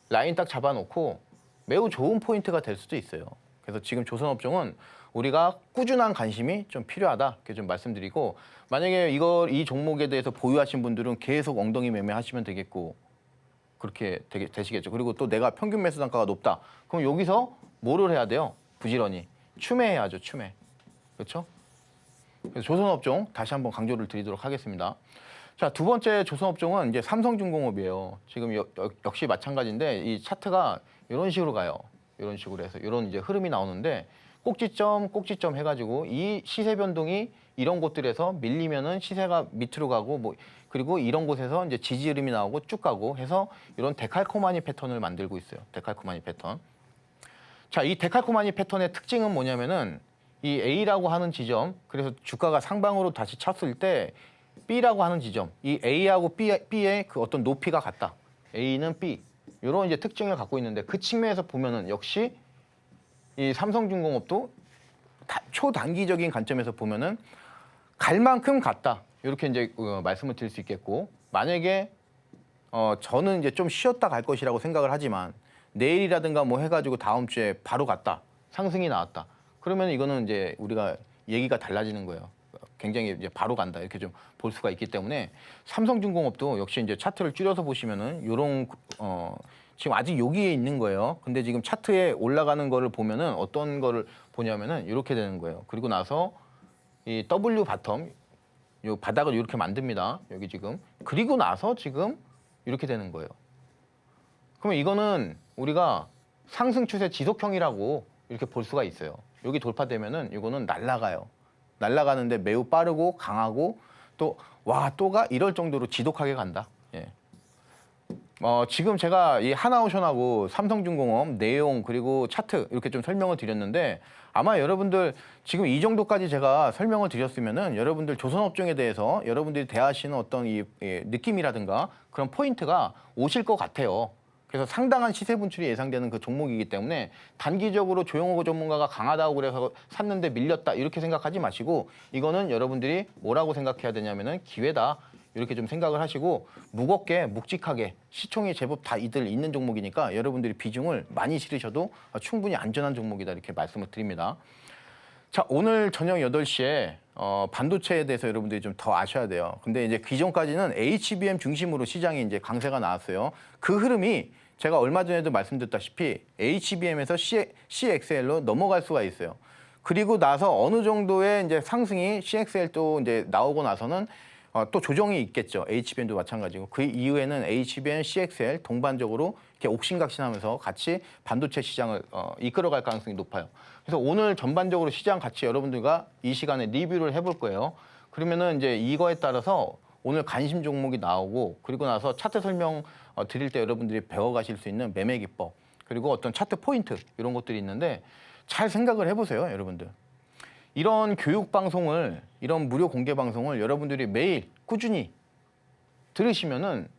라인 딱 잡아놓고 매우 좋은 포인트가 될 수도 있어요. 그래서 지금 조선 업종은 우리가 꾸준한 관심이 좀 필요하다 이렇게 좀 말씀드리고 만약에 이 종목에 대해서 보유하신 분들은 계속 엉덩이 매매하시면 되겠고 그렇게 되시겠죠. 그리고 또 내가 평균 매수 단가가 높다. 그럼 여기서 뭐를 해야 돼요? 부지런히 추매해야죠. 추매. 그렇죠? 그래서 조선업종 다시 한번 강조를 드리도록 하겠습니다. 자, 두 번째 조선업종은 이제 삼성중공업이에요. 지금 역시 마찬가지인데 이 차트가 이런 식으로 가요. 이런 식으로 해서 이런 이제 흐름이 나오는데 꼭지점 해가지고 이 시세 변동이 이런 곳들에서 밀리면은 시세가 밑으로 가고 뭐 그리고 이런 곳에서 이제 지지 흐름이 나오고 쭉 가고 해서 이런 데칼코마니 패턴을 만들고 있어요. 데칼코마니 패턴. 자, 이 데칼코마니 패턴의 특징은 뭐냐면은 이 A라고 하는 지점, 그래서 주가가 상방으로 다시 쳤을 때 B라고 하는 지점, 이 A하고 B의 그 어떤 높이가 같다. A는 B. 이런 이제 특징을 갖고 있는데 그 측면에서 보면은 역시 이 삼성중공업도 초단기적인 관점에서 보면은 갈 만큼 갔다. 이렇게 이제 말씀을 드릴 수 있겠고 만약에 저는 이제 좀 쉬었다 갈 것이라고 생각을 하지만 내일이라든가 뭐 해가지고 다음 주에 바로 갔다. 상승이 나왔다. 그러면 이거는 이제 우리가 얘기가 달라지는 거예요. 굉장히 이제 바로 간다 이렇게 좀 볼 수가 있기 때문에 삼성중공업도 역시 이제 차트를 줄여서 보시면은 요런 지금 아직 여기에 있는 거예요. 근데 지금 차트에 올라가는 거를 보면은 어떤 거를 보냐면은 이렇게 되는 거예요. 그리고 나서 이 W 바텀 요 바닥을 이렇게 만듭니다. 여기 지금 그리고 나서 지금 이렇게 되는 거예요. 그러면 이거는 우리가 상승 추세 지속형이라고 이렇게 볼 수가 있어요. 여기 돌파되면은 이거는 날아가요. 날아가는데 매우 빠르고 강하고 또가 이럴 정도로 지독하게 간다. 예. 지금 제가 이 하나오션하고 삼성중공업 내용 그리고 차트 이렇게 좀 설명을 드렸는데 아마 여러분들 지금 이 정도까지 제가 설명을 드렸으면은 여러분들 조선업종에 대해서 여러분들이 대하시는 어떤 이 느낌이라든가 그런 포인트가 오실 것 같아요. 그래서 상당한 시세 분출이 예상되는 그 종목이기 때문에 단기적으로 조영호 전문가가 강하다고 그래서 샀는데 밀렸다 이렇게 생각하지 마시고 이거는 여러분들이 뭐라고 생각해야 되냐면은 기회다 이렇게 좀 생각을 하시고 무겁게 묵직하게 시총이 제법 다 있는 종목이니까 여러분들이 비중을 많이 실으셔도 충분히 안전한 종목이다 이렇게 말씀을 드립니다. 자, 오늘 저녁 8시에 반도체에 대해서 여러분들이 좀 더 아셔야 돼요. 근데 이제 기존까지는 HBM 중심으로 시장이 이제 강세가 나왔어요. 그 흐름이 제가 얼마 전에도 말씀드렸다시피 HBM에서 CXL로 넘어갈 수가 있어요. 그리고 나서 어느 정도의 이제 상승이 CXL도 이제 나오고 나서는 또 조정이 있겠죠. HBM도 마찬가지고 그 이후에는 HBM, CXL 동반적으로 이렇게 옥신각신하면서 같이 반도체 시장을 이끌어갈 가능성이 높아요. 그래서 오늘 전반적으로 시장 같이 여러분들과 이 시간에 리뷰를 해볼 거예요. 그러면은 이제 이거에 따라서 오늘 관심 종목이 나오고 그리고 나서 차트 설명 드릴 때 여러분들이 배워가실 수 있는 매매 기법 그리고 어떤 차트 포인트 이런 것들이 있는데 잘 생각을 해보세요, 여러분들. 이런 교육 방송을 이런 무료 공개 방송을 여러분들이 매일 꾸준히 들으시면은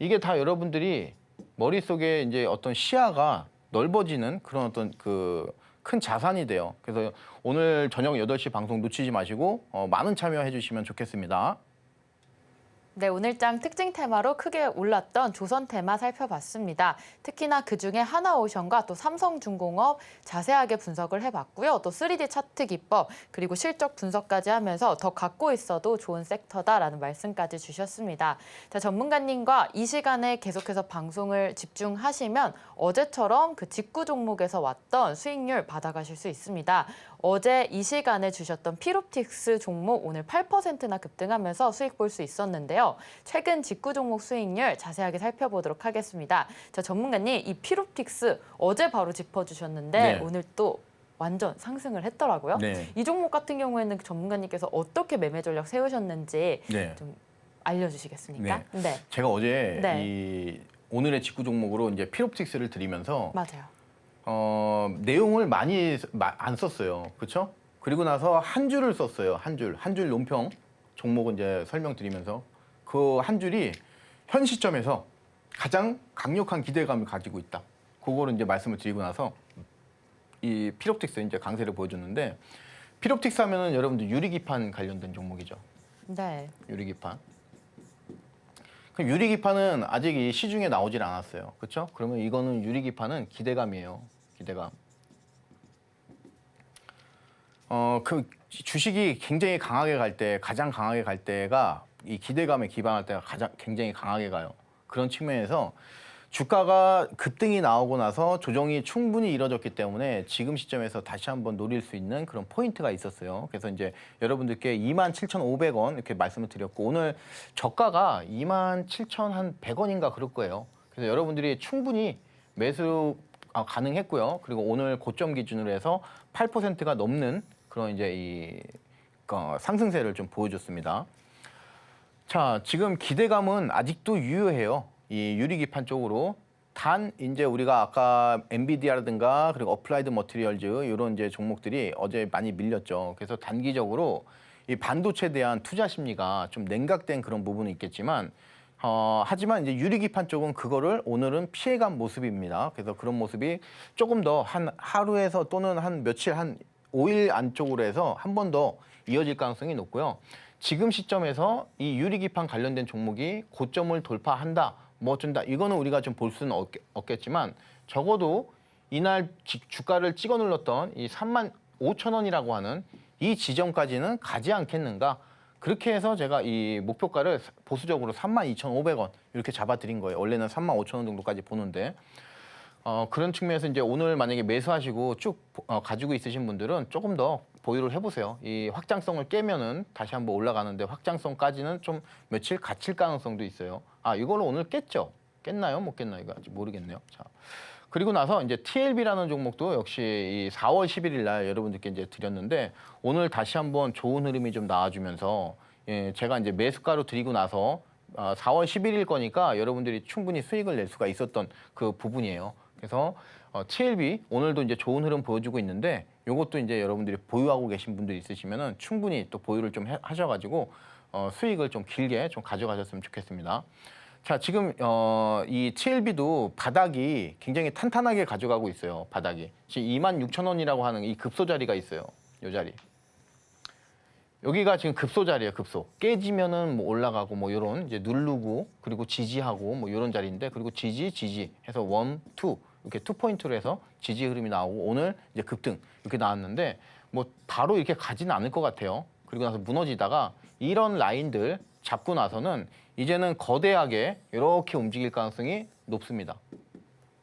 이게 다 여러분들이 머릿속에 이제 어떤 시야가 넓어지는 그런 어떤 그 큰 자산이 돼요. 그래서 오늘 저녁 8시 방송 놓치지 마시고 많은 참여해 주시면 좋겠습니다. 네, 오늘장 특징 테마로 크게 올랐던 조선 테마 살펴봤습니다. 특히나 그중에 하나오션과 또 삼성중공업 자세하게 분석을 해봤고요. 또 3D 차트 기법 그리고 실적 분석까지 하면서 더 갖고 있어도 좋은 섹터다라는 말씀까지 주셨습니다. 자, 전문가님과 이 시간에 계속해서 방송을 집중하시면 어제처럼 그 직구 종목에서 왔던 수익률 받아가실 수 있습니다. 어제 이 시간에 주셨던 피롭틱스 종목 오늘 8%나 급등하면서 수익 볼 수 있었는데요. 최근 직구 종목 수익률 자세하게 살펴보도록 하겠습니다. 자, 전문가님, 이 피롭틱스 어제 바로 짚어주셨는데 네. 오늘 또 완전 상승을 했더라고요. 네. 이 종목 같은 경우에는 전문가님께서 어떻게 매매 전략 세우셨는지 네. 좀 알려주시겠습니까? 네. 제가 어제 네. 이 오늘의 직구 종목으로 이제 피롭틱스를 드리면서 맞아요. 내용을 많이 안 썼어요. 그렇죠? 그리고 나서 한 줄을 썼어요. 한 줄 논평 종목은 이제 설명드리면서 그 한 줄이 현 시점에서 가장 강력한 기대감을 가지고 있다. 그거를 이제 말씀을 드리고 나서 이 피롭틱스 이제 강세를 보여줬는데 피롭틱스 하면은 여러분들 유리기판 관련된 종목이죠. 네. 유리기판. 그럼 유리기판은 아직 이 시중에 나오질 않았어요. 그렇죠? 그러면 이거는 유리기판은 기대감이에요. 기대감. 그 주식이 굉장히 강하게 갈 때, 가장 강하게 갈 때가 이 기대감에 기반할 때가 굉장히 강하게 가요. 그런 측면에서 주가가 급등이 나오고 나서 조정이 충분히 이뤄졌기 때문에 지금 시점에서 다시 한번 노릴 수 있는 그런 포인트가 있었어요. 그래서 이제 여러분들께 27,500원 이렇게 말씀을 드렸고 오늘 저가가 27,100원인가 그럴 거예요. 그래서 여러분들이 충분히 매수 가능했고요. 그리고 오늘 고점 기준으로 해서 8%가 넘는 그런 이제 이 상승세를 좀 보여줬습니다. 자, 지금 기대감은 아직도 유효해요. 이 유리기판 쪽으로. 단 이제 우리가 아까 엔비디아라든가 그리고 어플라이드 머티리얼즈 이런 이제 종목들이 어제 많이 밀렸죠. 그래서 단기적으로 이 반도체에 대한 투자 심리가 좀 냉각된 그런 부분은 있겠지만 하지만 이제 유리기판 쪽은 그거를 오늘은 피해간 모습입니다. 그래서 그런 모습이 조금 더 한 하루에서 또는 한 며칠 한 5일 안쪽으로 해서 한 번 더 이어질 가능성이 높고요. 지금 시점에서 이 유리기판 관련된 종목이 고점을 돌파한다, 뭐 어쩐다, 이거는 우리가 좀 볼 수는 없겠지만 적어도 이날 주가를 찍어 눌렀던 이 35,000원이라고 하는 이 지점까지는 가지 않겠는가. 그렇게 해서 제가 이 목표가를 보수적으로 32,500원 이렇게 잡아드린 거예요. 원래는 35,000원 정도까지 보는데 그런 측면에서 이제 오늘 만약에 매수하시고 쭉 가지고 있으신 분들은 조금 더 보유를 해보세요. 이 확장성을 깨면은 다시 한번 올라가는데 확장성까지는 좀 며칠 갇힐 가능성도 있어요. 이거는 오늘 깼죠? 깼나요? 못 깼나요? 이거 아직 모르겠네요. 자, 그리고 나서 이제 TLB라는 종목도 역시 이 4월 11일 날 여러분들께 이제 드렸는데 오늘 다시 한번 좋은 흐름이 좀 나와주면서 제가 이제 매수가로 드리고 나서 4월 11일 거니까 여러분들이 충분히 수익을 낼 수가 있었던 그 부분이에요. 그래서 TLB 오늘도 이제 좋은 흐름 보여주고 있는데 이것도 이제 여러분들이 보유하고 계신 분들이 있으시면은 충분히 또 보유를 좀 하셔가지고 수익을 좀 길게 좀 가져가셨으면 좋겠습니다. 자, 지금 이 TLB도 바닥이 굉장히 탄탄하게 가져가고 있어요. 바닥이 지금 26,000원이라고 하는 이 급소 자리가 있어요. 이 자리. 여기가 지금 급소 자리예요. 급소. 깨지면은 뭐 올라가고 뭐 이런 이제 누르고 그리고 지지하고 뭐 이런 자리인데 그리고 지지 해서 1, 2 이렇게 2포인트로 해서 지지 흐름이 나오고 오늘 이제 급등 이렇게 나왔는데 뭐 바로 이렇게 가지는 않을 것 같아요. 그리고 나서 무너지다가 이런 라인들 잡고 나서는 이제는 거대하게 이렇게 움직일 가능성이 높습니다.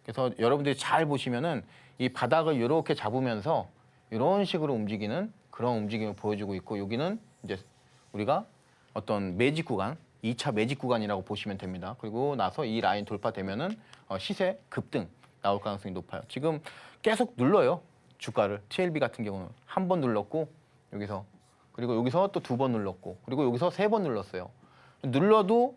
그래서 여러분들이 잘 보시면은 이 바닥을 이렇게 잡으면서 이런 식으로 움직이는 그런 움직임을 보여주고 있고 여기는 이제 우리가 어떤 매직 구간, 2차 매직 구간이라고 보시면 됩니다. 그리고 나서 이 라인 돌파되면은 시세 급등 나올 가능성이 높아요. 지금 계속 눌러요. 주가를. TLB 같은 경우는 한 번 눌렀고 여기서 그리고 여기서 또 2번 눌렀고 그리고 여기서 3번 눌렀어요. 눌러도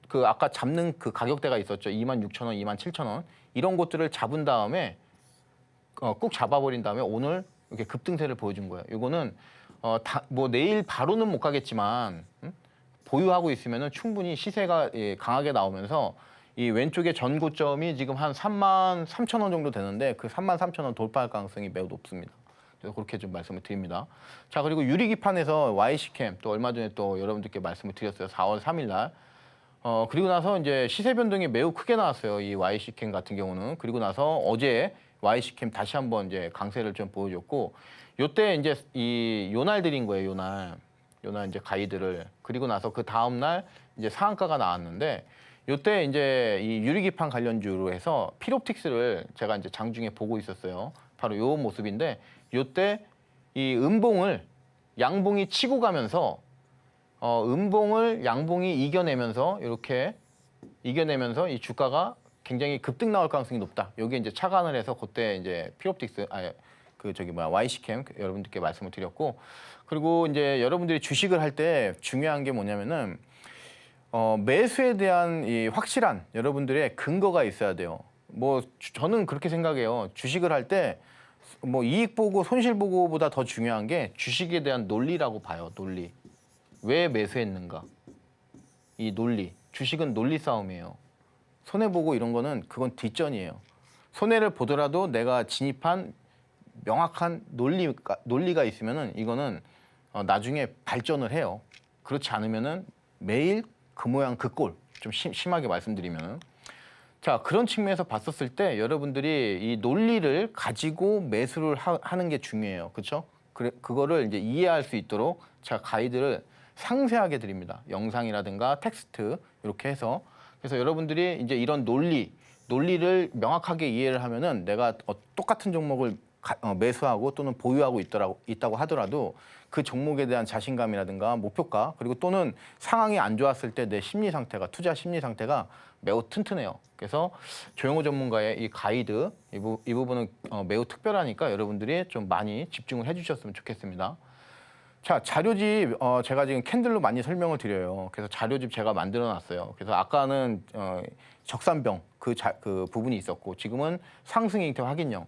그 아까 잡는 그 가격대가 있었죠. 26,000원, 27,000원 이런 것들을 잡은 다음에 꾹 잡아버린 다음에 오늘 이렇게 급등세를 보여준 거예요. 이거는 뭐 내일 바로는 못 가겠지만 보유하고 있으면은 충분히 시세가 강하게 나오면서 이 왼쪽에 전고점이 지금 한 33,000원 정도 되는데 그 33,000원 돌파할 가능성이 매우 높습니다. 그래서 그렇게 좀 말씀을 드립니다. 자, 그리고 유리기판에서 YC캠 또 얼마 전에 또 여러분들께 말씀을 드렸어요. 4월 3일 날. 그리고 나서 이제 시세 변동이 매우 크게 나왔어요. 이 YC캠 같은 경우는. 그리고 나서 어제 YC캠 다시 한번 이제 강세를 좀 보여줬고, 요때 이제 이 요날 드린 거예요. 요날 이제 가이드를. 그리고 나서 그 다음 날 이제 상한가가 나왔는데, 요때 이제 이 유리기판 관련주로 해서 필옵틱스를 제가 이제 장중에 보고 있었어요. 바로 요 모습인데, 요때 이 음봉을 양봉이 치고 가면서 음봉을 양봉이 이겨내면서 이렇게 이겨내면서 이 주가가 굉장히 급등 나올 가능성이 높다. 여기 이제 착안을 해서 그때 이제 필옵틱스 YC캠 여러분들께 말씀을 드렸고, 그리고 이제 여러분들이 주식을 할 때 중요한 게 뭐냐면은 매수에 대한 이 확실한 여러분들의 근거가 있어야 돼요. 뭐 저는 그렇게 생각해요. 주식을 할 때 뭐 이익 보고 손실 보고보다 더 중요한 게 주식에 대한 논리라고 봐요. 논리. 왜 매수했는가? 이 논리. 주식은 논리 싸움이에요. 손해 보고 이런 거는 그건 뒷전이에요. 손해를 보더라도 내가 진입한 명확한 논리가 있으면은 이거는 나중에 발전을 해요. 그렇지 않으면은 매일 그 모양 그 꼴. 좀 심하게 말씀드리면은. 자, 그런 측면에서 봤었을 때 여러분들이 이 논리를 가지고 매수를 하는 게 중요해요. 그렇죠? 그거를 이제 이해할 수 있도록 제가 가이드를 상세하게 드립니다. 영상이라든가 텍스트 이렇게 해서. 그래서 여러분들이 이제 이런 논리를 명확하게 이해를 하면은 내가 똑같은 종목을 매수하고 또는 보유하고 있다고 하더라도 그 종목에 대한 자신감이라든가 목표가, 그리고 또는 상황이 안 좋았을 때 내 심리 상태가, 투자 심리 상태가 매우 튼튼해요. 그래서 조영호 전문가의 이 가이드 이 부분은 매우 특별하니까 여러분들이 좀 많이 집중을 해주셨으면 좋겠습니다. 자, 자료집 제가 지금 캔들로 많이 설명을 드려요. 그래서 자료집 제가 만들어 놨어요. 그래서 아까는 적산병 그 부분이 있었고, 지금은 상승 형태 확인형.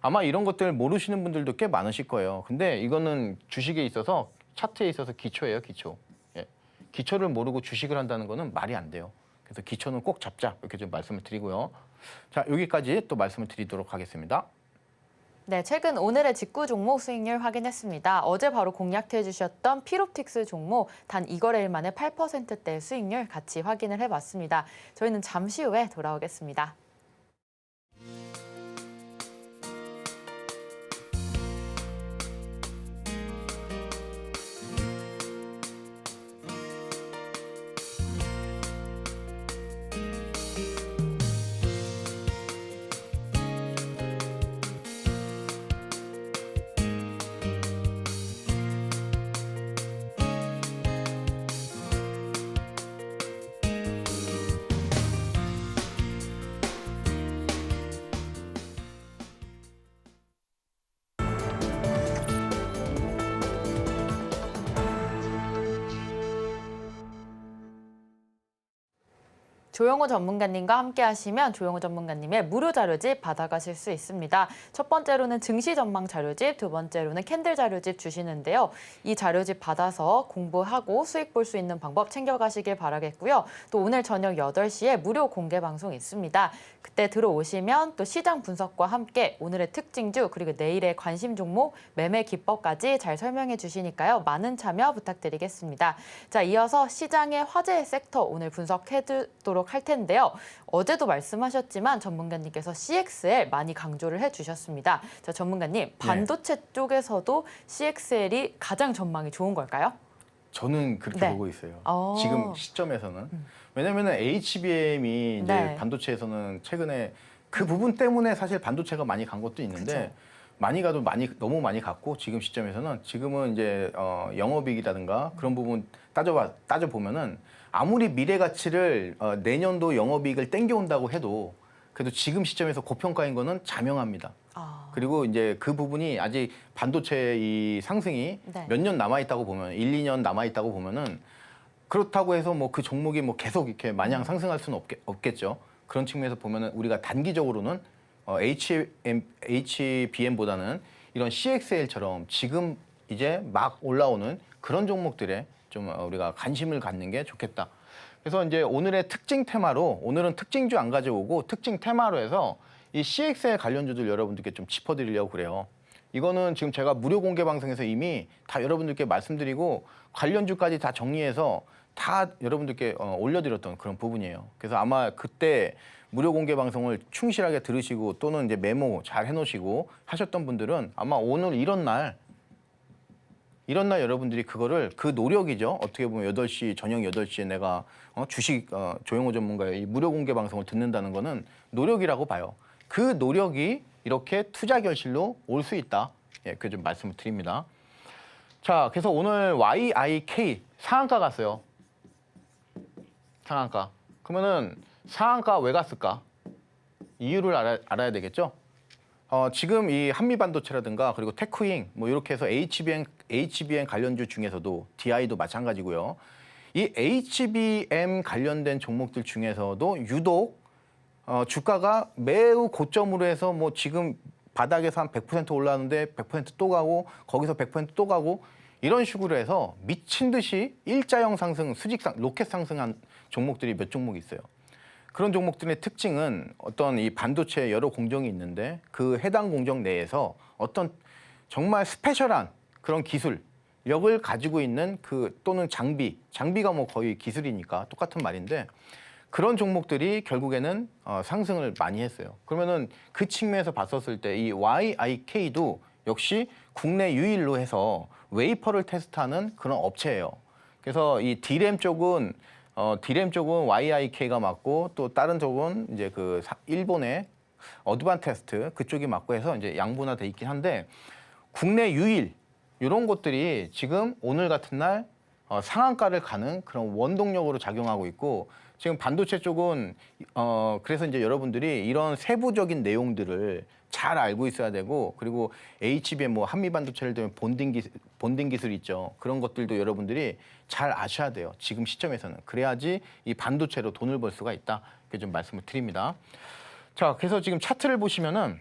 아마 이런 것들 모르시는 분들도 꽤 많으실 거예요. 근데 이거는 주식에 있어서 차트에 있어서 기초예요, 기초. 예. 기초를 모르고 주식을 한다는 거는 말이 안 돼요. 그래서 기초는 꼭 잡자, 이렇게 좀 말씀을 드리고요. 자, 여기까지 또 말씀을 드리도록 하겠습니다. 네, 최근 오늘의 직구 종목 수익률 확인했습니다. 어제 바로 공략해 주셨던 필옵틱스 종목 단 2거래일 만에 8%대 수익률 같이 확인을 해봤습니다. 저희는 잠시 후에 돌아오겠습니다. 조영호 전문가님과 함께 하시면 조영호 전문가님의 무료 자료집 받아가실 수 있습니다. 첫 번째로는 증시 전망 자료집, 두 번째로는 캔들 자료집 주시는데요. 이 자료집 받아서 공부하고 수익 볼 수 있는 방법 챙겨가시길 바라겠고요. 또 오늘 저녁 8시에 무료 공개 방송 있습니다. 그때 들어오시면 또 시장 분석과 함께 오늘의 특징주 그리고 내일의 관심 종목, 매매 기법까지 잘 설명해 주시니까요. 많은 참여 부탁드리겠습니다. 자, 이어서 시장의 화제 섹터 오늘 분석해두도록 할 텐데요. 어제도 말씀하셨지만 전문가님께서 CXL 많이 강조를 해주셨습니다. 자, 전문가님, 반도체 쪽에서도 CXL이 가장 전망이 좋은 걸까요? 저는 그렇게 네. 보고 있어요. 지금 시점에서는. 왜냐면은 HBM이 이제 네. 반도체에서는 최근에 그 부분 때문에 사실 반도체가 많이 간 것도 있는데, 그쵸. 많이 가도 너무 많이 갔고, 지금은 이제 영업이익이라든가 그런 부분 따져보면은 아무리 미래 가치를 내년도 영업이익을 땡겨온다고 해도 그래도 지금 시점에서 고평가인 거는 자명합니다. 그리고 이제 그 부분이 아직 반도체 이 상승이 네. 몇 년 남아 있다고 보면 1, 2년 남아 있다고 보면은 그렇다고 해서 뭐 그 종목이 뭐 계속 이렇게 마냥 상승할 수는 없겠죠. 그런 측면에서 보면은 우리가 단기적으로는 HBM보다는 이런 CXL처럼 지금 이제 막 올라오는 그런 종목들에 좀 우리가 관심을 갖는 게 좋겠다. 그래서 이제 오늘의 특징 테마로 오늘은 특징주 안 가져오고 특징 테마로 해서 이 CXL 관련주들 여러분들께 좀 짚어드리려고 그래요. 이거는 지금 제가 무료 공개 방송에서 이미 다 여러분들께 말씀드리고 관련주까지 다 정리해서 다 여러분들께 올려드렸던 그런 부분이에요. 그래서 아마 그때 무료 공개 방송을 충실하게 들으시고 또는 이제 메모 잘 해놓으시고 하셨던 분들은 아마 오늘 이런 날 여러분들이 그거를 그 노력이죠. 어떻게 보면 8시 저녁 8시에 내가 주식 조영호 전문가의 이 무료 공개 방송을 듣는다는 거는 노력이라고 봐요. 그 노력이 이렇게 투자 결실로 올 수 있다. 예, 그 좀 말씀을 드립니다. 자, 그래서 오늘 YIK 상한가 갔어요. 상한가. 그러면은 상한가 왜 갔을까? 이유를 알아야 되겠죠? 지금 이 한미반도체라든가 그리고 테크잉 뭐 이렇게 해서 HBM 관련주 중에서도 DI도 마찬가지고요. 이 HBM 관련된 종목들 중에서도 유독 주가가 매우 고점으로 해서 뭐 지금 바닥에서 한 100% 올라왔는데 100%또 가고 거기서 100%또 가고 이런 식으로 해서 미친 듯이 일자형 상승, 수직상, 로켓 상승한 종목들이 몇 종목 있어요. 그런 종목들의 특징은 어떤 이 반도체 여러 공정이 있는데 그 해당 공정 내에서 어떤 정말 스페셜한 그런 기술력을 가지고 있는 그 또는 장비가 뭐 거의 기술이니까 똑같은 말인데 그런 종목들이 결국에는 상승을 많이 했어요. 그러면은 그 측면에서 봤었을 때 이 YIK도 역시 국내 유일로 해서 웨이퍼를 테스트하는 그런 업체예요. 그래서 이 D램 쪽은 YIK가 맞고 또 다른 쪽은 이제 그 일본의 어드반테스트 그쪽이 맞고 해서 이제 양분화돼 있긴 한데 국내 유일 이런 것들이 지금 오늘 같은 날 상한가를 가는 그런 원동력으로 작용하고 있고 지금 반도체 쪽은 그래서 이제 여러분들이 이런 세부적인 내용들을 잘 알고 있어야 되고 그리고 HBM 뭐 한미 반도체를 되면 본딩 기술 있죠. 그런 것들도 여러분들이 잘 아셔야 돼요. 지금 시점에서는 그래야지 이 반도체로 돈을 벌 수가 있다. 이렇게 좀 말씀을 드립니다. 자, 그래서 지금 차트를 보시면은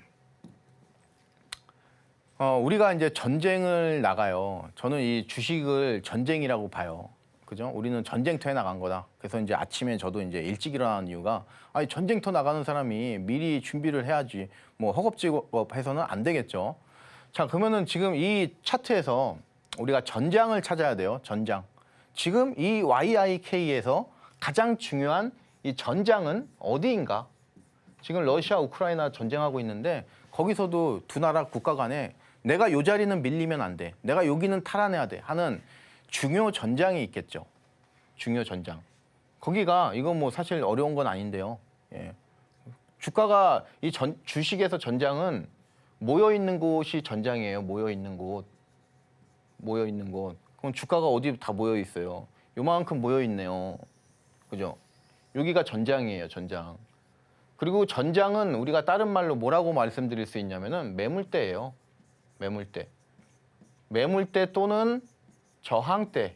우리가 이제 전쟁을 나가요. 저는 이 주식을 전쟁이라고 봐요. 그죠? 우리는 전쟁터에 나간 거다. 그래서 이제 아침에 저도 이제 일찍 일어나는 이유가 아니 전쟁터 나가는 사람이 미리 준비를 해야지 뭐 허겁지겁 해서는 안 되겠죠. 자, 그러면은 지금 이 차트에서 우리가 전장을 찾아야 돼요. 전장. 지금 이 YIK에서 가장 중요한 이 전장은 어디인가? 지금 러시아, 우크라이나 전쟁하고 있는데 거기서도 두 나라 국가 간에 내가 요 자리는 밀리면 안 돼. 내가 여기는 탈환해야 돼 하는 중요 전장이 있겠죠. 중요 전장. 거기가 이건 뭐 사실 어려운 건 아닌데요. 예. 주가가 이 주식에서 전장은 모여 있는 곳이 전장이에요. 모여 있는 곳. 그럼 주가가 어디 다 모여 있어요. 요만큼 모여 있네요. 그죠? 여기가 전장이에요. 전장. 그리고 전장은 우리가 다른 말로 뭐라고 말씀드릴 수 있냐면은 매물대예요. 매물대 또는 저항대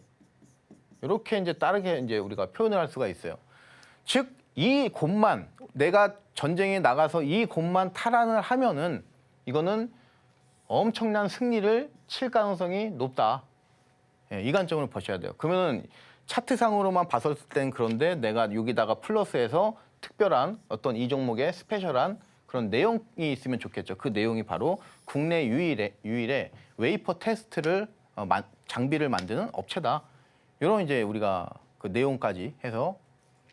이렇게 이제 다르게 이제 우리가 표현을 할 수가 있어요. 즉 이 곳만 내가 전쟁에 나가서 이 곳만 탈환을 하면은 이거는 엄청난 승리를 칠 가능성이 높다. 예, 이 관점으로 보셔야 돼요. 그러면은 차트상으로만 봤을 땐 그런데 내가 여기다가 플러스해서 특별한 어떤 이 종목의 스페셜한 그런 내용이 있으면 좋겠죠. 그 내용이 바로 국내 유일의 웨이퍼 테스트를 장비를 만드는 업체다. 이런 이제 우리가 그 내용까지 해서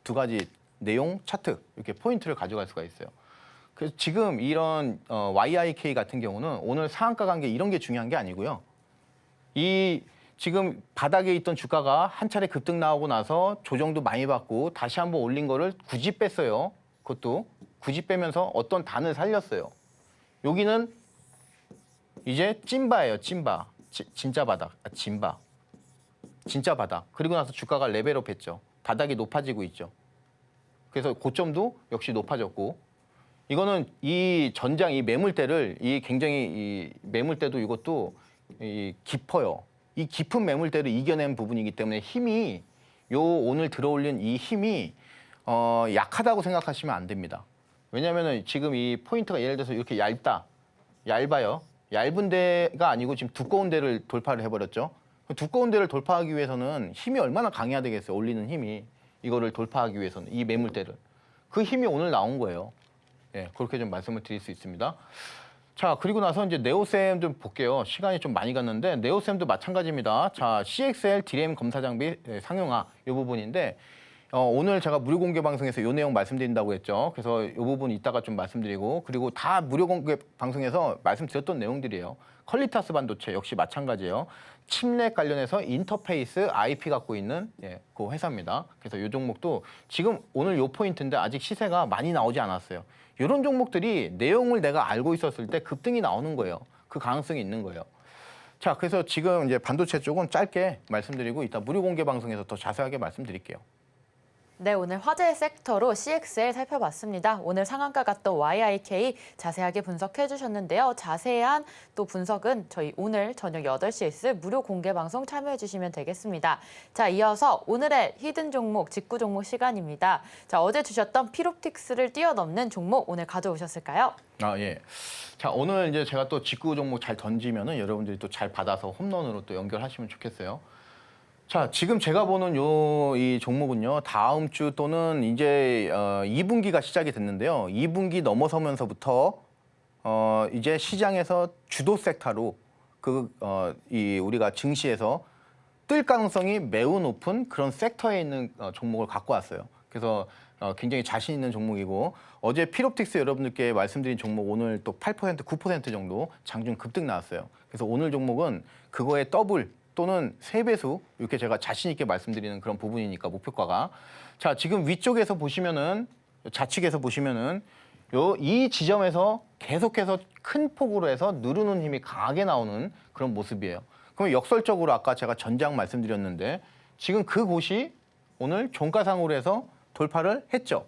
두 가지 내용 차트 이렇게 포인트를 가져갈 수가 있어요. 그래서 지금 이런 YIK 같은 경우는 오늘 상한가 간 게 이런 게 중요한 게 아니고요. 이 지금 바닥에 있던 주가가 한 차례 급등 나오고 나서 조정도 많이 받고 다시 한번 올린 거를 굳이 뺐어요. 그것도 굳이 빼면서 어떤 단을 살렸어요. 여기는 이제 찐바예요. 찐바. 진짜 바닥. 진짜 바닥. 그리고 나서 주가가 레벨업 했죠. 바닥이 높아지고 있죠. 그래서 고점도 역시 높아졌고 이거는 이 전장, 이 매물대를 굉장히 이 매물대도 이것도 깊어요. 이 깊은 매물대를 이겨낸 부분이기 때문에 힘이 오늘 들어올린 이 힘이 약하다고 생각하시면 안 됩니다. 왜냐하면 지금 이 포인트가 예를 들어서 이렇게 얇아요. 얇은 데가 아니고 지금 두꺼운 데를 돌파를 해버렸죠. 두꺼운 데를 돌파하기 위해서는 힘이 얼마나 강해야 되겠어요. 올리는 힘이. 이거를 돌파하기 위해서는 이 매물대를. 그 힘이 오늘 나온 거예요. 예, 그렇게 좀 말씀을 드릴 수 있습니다. 자, 그리고 나서 이제 네오셈 좀 볼게요. 시간이 좀 많이 갔는데 네오셈도 마찬가지입니다. 자, CXL DRAM 검사 장비 상용화 이 부분인데 오늘 제가 무료 공개 방송에서 이 내용 말씀드린다고 했죠. 그래서 이 부분 이따가 좀 말씀드리고 그리고 다 무료 공개 방송에서 말씀드렸던 내용들이에요. 퀄리타스 반도체 역시 마찬가지예요. 칩넷 관련해서 인터페이스 IP 갖고 있는 그 회사입니다. 그래서 이 종목도 지금 오늘 이 포인트인데 아직 시세가 많이 나오지 않았어요. 이런 종목들이 내용을 내가 알고 있었을 때 급등이 나오는 거예요. 그 가능성이 있는 거예요. 자, 그래서 지금 이제 반도체 쪽은 짧게 말씀드리고 이따 무료 공개 방송에서 더 자세하게 말씀드릴게요. 네, 오늘 화재 섹터로 CXL 살펴봤습니다. 오늘 상한가 갔던 YIK 자세하게 분석해 주셨는데요. 자세한 또 분석은 저희 오늘 저녁 8시에 있을 무료 공개 방송 참여해 주시면 되겠습니다. 자, 이어서 오늘의 히든 종목, 직구 종목 시간입니다. 자, 어제 주셨던 피롭틱스를 뛰어넘는 종목 오늘 가져오셨을까요? 아, 예. 자, 오늘 이제 제가 또 직구 종목 잘 던지면은 여러분들이 또 잘 받아서 홈런으로 또 연결하시면 좋겠어요. 자, 지금 제가 보는 이 종목은요, 다음 주 또는 이제 2분기가 시작이 됐는데요. 2분기 넘어서면서부터 이제 시장에서 주도 섹터로 우리가 증시에서 뜰 가능성이 매우 높은 그런 섹터에 있는 종목을 갖고 왔어요. 그래서 굉장히 자신 있는 종목이고 어제 피롭틱스 여러분들께 말씀드린 종목 오늘 또 8%, 9% 정도 장중 급등 나왔어요. 그래서 오늘 종목은 그거의 더블 또는 3배수 이렇게 제가 자신 있게 말씀드리는 그런 부분이니까 목표가가. 자, 지금 위쪽에서 보시면은 좌측에서 보시면은 이 지점에서 계속해서 큰 폭으로 해서 누르는 힘이 강하게 나오는 그런 모습이에요. 그럼 역설적으로 아까 제가 전장 말씀드렸는데 지금 그곳이 오늘 종가상으로 해서 돌파를 했죠.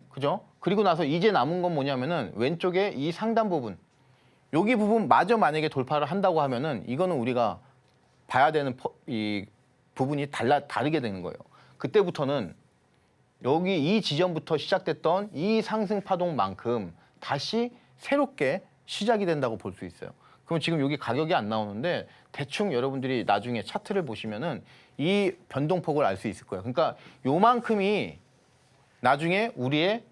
그죠? 그리고 나서 이제 남은 건 뭐냐면은 왼쪽에 이 상단 부분 여기 부분 마저 만약에 돌파를 한다고 하면은 이거는 우리가 봐야 되는 이 부분이 다르게 되는 거예요. 그때부터는 여기 이 지점부터 시작됐던 이 상승 파동만큼 다시 새롭게 시작이 된다고 볼 수 있어요. 그럼 지금 여기 가격이 안 나오는데 대충 여러분들이 나중에 차트를 보시면은 이 변동폭을 알 수 있을 거예요. 그러니까 요만큼이 나중에 우리의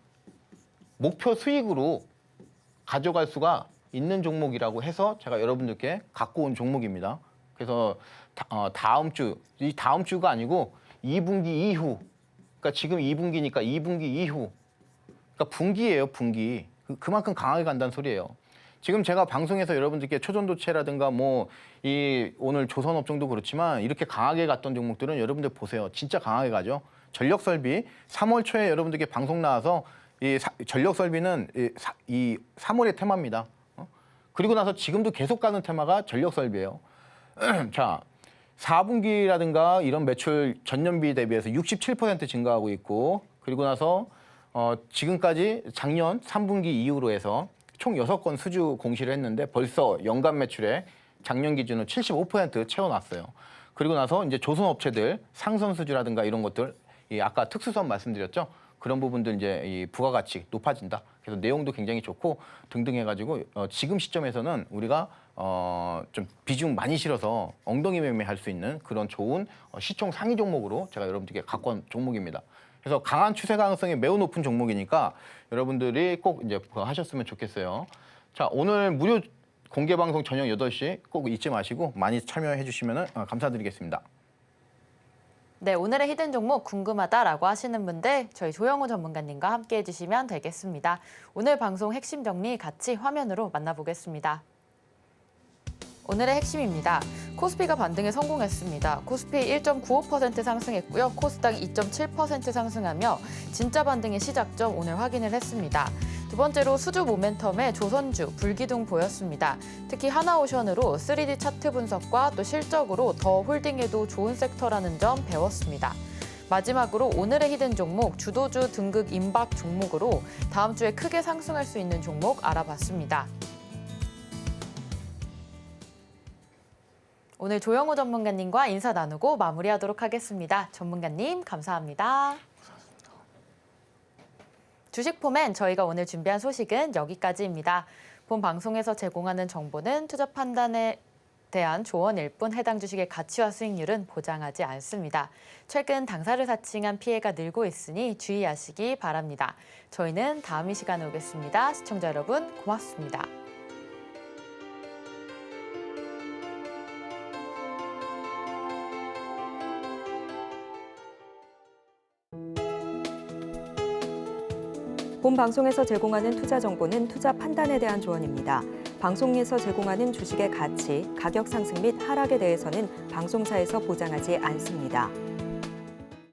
목표 수익으로 가져갈 수가 있는 종목이라고 해서 제가 여러분들께 갖고 온 종목입니다. 그래서 다음 주가 아니고 2분기 이후, 그러니까 지금 2분기니까 2분기 이후, 그러니까 분기예요, 분기. 그만큼 강하게 간다는 소리예요. 지금 제가 방송에서 여러분들께 초전도체라든가 오늘 조선업종도 그렇지만 이렇게 강하게 갔던 종목들은 여러분들 보세요. 진짜 강하게 가죠. 전력설비 3월 초에 여러분들께 방송 나와서 전력설비는 이 3월의 테마입니다. 그리고 나서 지금도 계속 가는 테마가 전력설비예요. 자, 4분기라든가 이런 매출 전년비 대비해서 67% 증가하고 있고 그리고 나서 지금까지 작년 3분기 이후로 해서 총 6건 수주 공시를 했는데 벌써 연간 매출에 작년 기준으로 75% 채워놨어요. 그리고 나서 이제 조선업체들 상선 수주라든가 이런 것들 아까 특수선 말씀드렸죠. 그런 부분들 이제 이 부가가치 높아진다. 그래서 내용도 굉장히 좋고 등등 해가지고 지금 시점에서는 우리가 좀 비중 많이 실어서 엉덩이 매매할 수 있는 그런 좋은 시총 상위 종목으로 제가 여러분들께 갖고 온 종목입니다. 그래서 강한 추세 가능성이 매우 높은 종목이니까 여러분들이 꼭 이제 그거 하셨으면 좋겠어요. 자, 오늘 무료 공개 방송 저녁 8시 꼭 잊지 마시고 많이 참여해 주시면 감사드리겠습니다. 네, 오늘의 히든 종목 궁금하다라고 하시는 분들 저희 조영우 전문가님과 함께 해주시면 되겠습니다. 오늘 방송 핵심 정리 같이 화면으로 만나보겠습니다. 오늘의 핵심입니다. 코스피가 반등에 성공했습니다. 코스피 1.95% 상승했고요. 코스닥 2.7% 상승하며 진짜 반등의 시작점 오늘 확인을 했습니다. 두 번째로 수주 모멘텀의 조선주, 불기둥 보였습니다. 특히 하나오션으로 3D 차트 분석과 또 실적으로 더 홀딩에도 좋은 섹터라는 점 배웠습니다. 마지막으로 오늘의 히든 종목, 주도주 등극 임박 종목으로 다음 주에 크게 상승할 수 있는 종목 알아봤습니다. 오늘 조영우 전문가님과 인사 나누고 마무리하도록 하겠습니다. 전문가님 감사합니다. 주식포맨 저희가 오늘 준비한 소식은 여기까지입니다. 본 방송에서 제공하는 정보는 투자 판단에 대한 조언일 뿐 해당 주식의 가치와 수익률은 보장하지 않습니다. 최근 당사를 사칭한 피해가 늘고 있으니 주의하시기 바랍니다. 저희는 다음 이 시간에 오겠습니다. 시청자 여러분 고맙습니다. 본 방송에서 제공하는 투자 정보는 투자 판단에 대한 조언입니다. 방송에서 제공하는 주식의 가치, 가격 상승 및 하락에 대해서는 방송사에서 보장하지 않습니다.